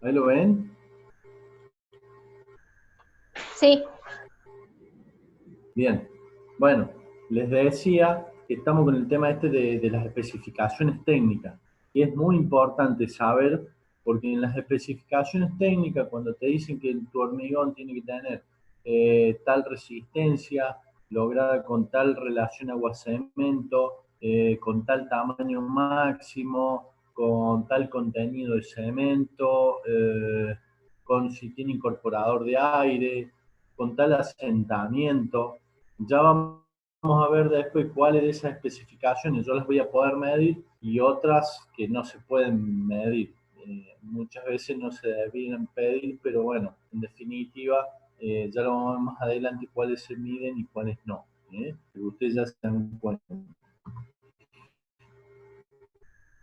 ¿Ahí lo ven? Sí. Bien. Bueno, les decía que estamos con el tema este de las especificaciones técnicas. Y es muy importante saber, porque en las especificaciones técnicas, cuando te dicen que tu hormigón tiene que tener tal resistencia lograda con tal relación agua-cemento, con tal tamaño máximo, con tal contenido de cemento, con si tiene incorporador de aire, con tal asentamiento. Ya vamos a ver después cuáles de esas especificaciones yo las voy a poder medir y otras que no se pueden medir. Muchas veces no se deberían pedir, pero bueno, en definitiva, ya lo vamos a ver más adelante cuáles se miden y cuáles no. Pero ustedes ya se dan cuenta.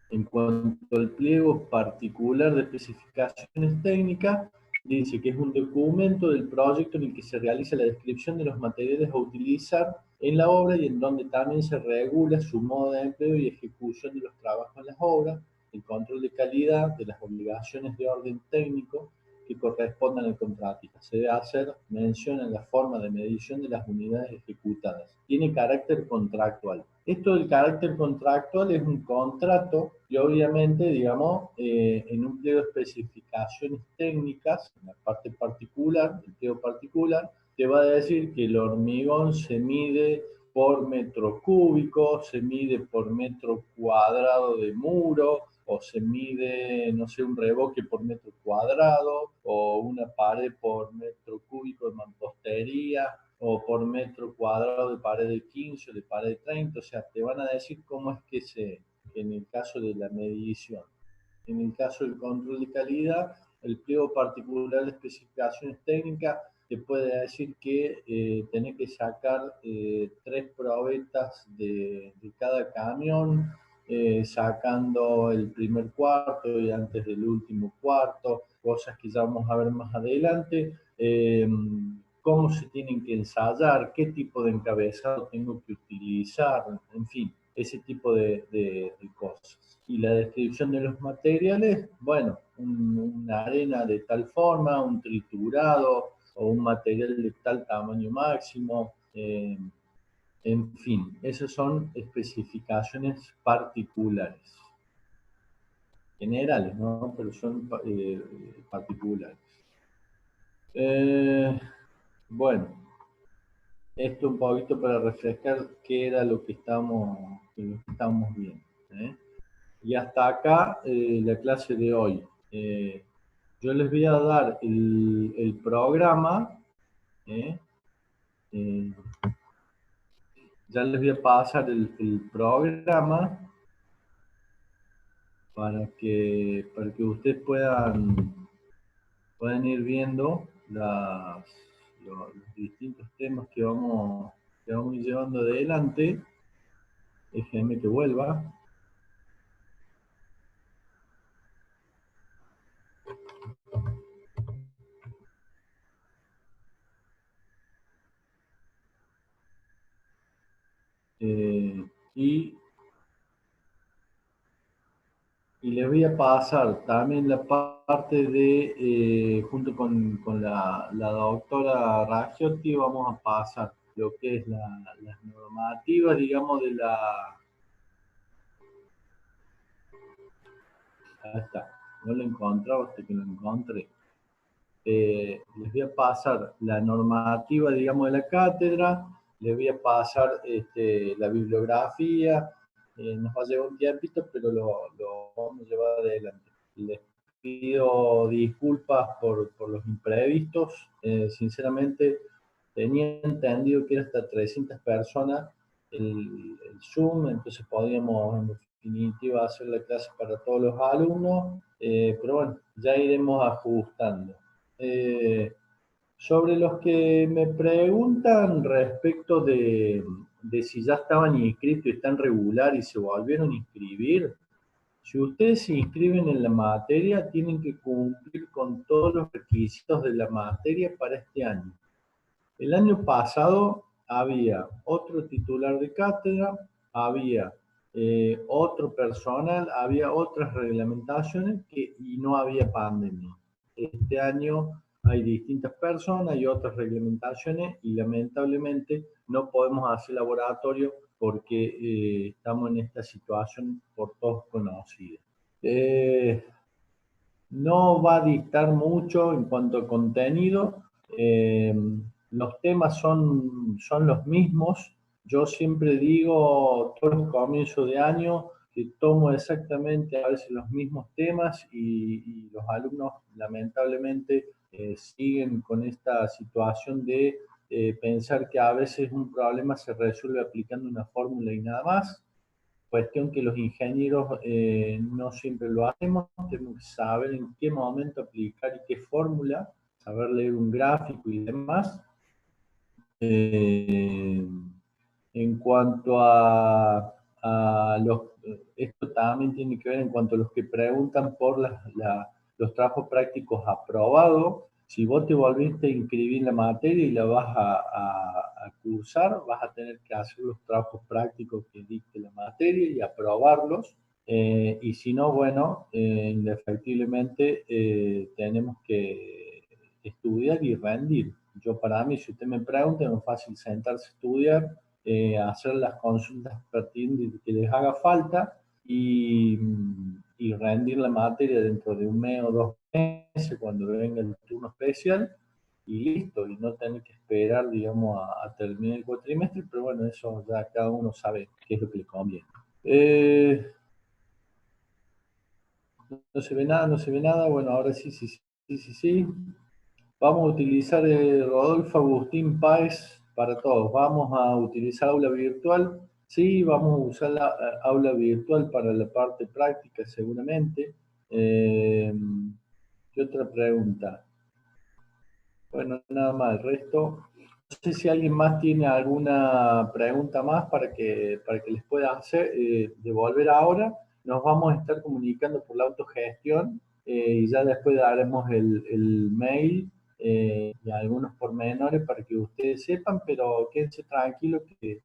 En cuanto al pliego particular de especificaciones técnicas, dice que es un documento del proyecto en el que se realiza la descripción de los materiales a utilizar en la obra y en donde también se regula su modo de empleo y ejecución de los trabajos en las obras, el control de calidad, de las obligaciones de orden técnico que correspondan al contratista. Se debe hacer mención en la forma de medición de las unidades ejecutadas. Tiene carácter contractual. Esto del carácter contractual es un contrato y obviamente, digamos, en un pliego de especificaciones técnicas, en la parte particular, el pliego particular, te va a decir que el hormigón se mide por metro cúbico, se mide por metro cuadrado de muro, o se mide, no sé, un revoque por metro cuadrado, o una pared por metro cúbico de mampostería, o por metro cuadrado de pared de 15 o de pared de 30, o sea, te van a decir cómo es que en el caso de la medición. En el caso del control de calidad, el pliego particular de especificaciones técnicas te puede decir que tenés que sacar 3 probetas de cada camión, sacando el primer cuarto y antes del último cuarto, cosas que ya vamos a ver más adelante. Cómo se tienen que ensayar, qué tipo de encabezado tengo que utilizar, en fin, ese tipo de cosas. Y la descripción de los materiales, bueno, una arena de tal forma, un triturado o un material de tal tamaño máximo, en fin, esas son especificaciones particulares. Generales, ¿no? Pero son particulares. Bueno, esto un poquito para refrescar qué era lo que estamos viendo. Y hasta acá la clase de hoy. Yo les voy a dar el programa. Ya les voy a pasar el programa para que ustedes puedan ir viendo los distintos temas que vamos a ir llevando adelante. Déjenme que vuelva. y les voy a pasar también la parte de, junto con la doctora Raggiotti, vamos a pasar lo que es las normativas, digamos, de la... Ahí está, no lo encontraba hasta que lo encontré. Les voy a pasar la normativa, digamos, de la cátedra, les voy a pasar la bibliografía, nos va a llevar un tiempito, pero lo vamos a llevar adelante. Les pido disculpas por los imprevistos, sinceramente tenía entendido que era hasta 300 personas el Zoom, entonces podíamos en definitiva hacer la clase para todos los alumnos, pero bueno, ya iremos ajustando. Sobre los que me preguntan respecto de si ya estaban inscritos y están regular y se volvieron a inscribir, si ustedes se inscriben en la materia, tienen que cumplir con todos los requisitos de la materia para este año. El año pasado había otro titular de cátedra, había otro personal, había otras reglamentaciones y no había pandemia. Este año hay distintas personas y otras reglamentaciones y lamentablemente no podemos hacer laboratorio porque estamos en esta situación por todos conocida. No va a dictar mucho en cuanto a contenido. Los temas son los mismos. Yo siempre digo, todos los comienzos de año, que tomo exactamente a veces los mismos temas y los alumnos lamentablemente siguen con esta situación de pensar que a veces un problema se resuelve aplicando una fórmula y nada más. Cuestión que los ingenieros no siempre lo hacemos, tenemos que saber en qué momento aplicar y qué fórmula, saber leer un gráfico y demás. En cuanto a los, esto también tiene que ver en cuanto a los que preguntan por los trabajos prácticos aprobados. Si vos te volviste a inscribir en la materia y la vas a cursar, vas a tener que hacer los trabajos prácticos que dicte la materia y aprobarlos. Y si no, bueno, indefectiblemente tenemos que estudiar y rendir. Yo para mí, si usted me pregunta, es muy fácil sentarse a estudiar, hacer las consultas pertinentes que les haga falta y rendir la materia dentro de un mes o 2 meses cuando venga el turno especial y listo, y no tener que esperar, digamos, a terminar el cuatrimestre, pero bueno, eso ya cada uno sabe qué es lo que le conviene. No se ve nada, no se ve nada, bueno, ahora sí, sí. Vamos a utilizar Rodolfo Agustín Páez para todos. Vamos a utilizar aula virtual. Sí, vamos a usar la aula virtual para la parte práctica seguramente. ¿Qué otra pregunta? Bueno, nada más, el resto. No sé si alguien más tiene alguna pregunta más para que les pueda hacer, devolver ahora. Nos vamos a estar comunicando por la autogestión y ya después daremos el mail y algunos pormenores para que ustedes sepan, pero quédense tranquilos que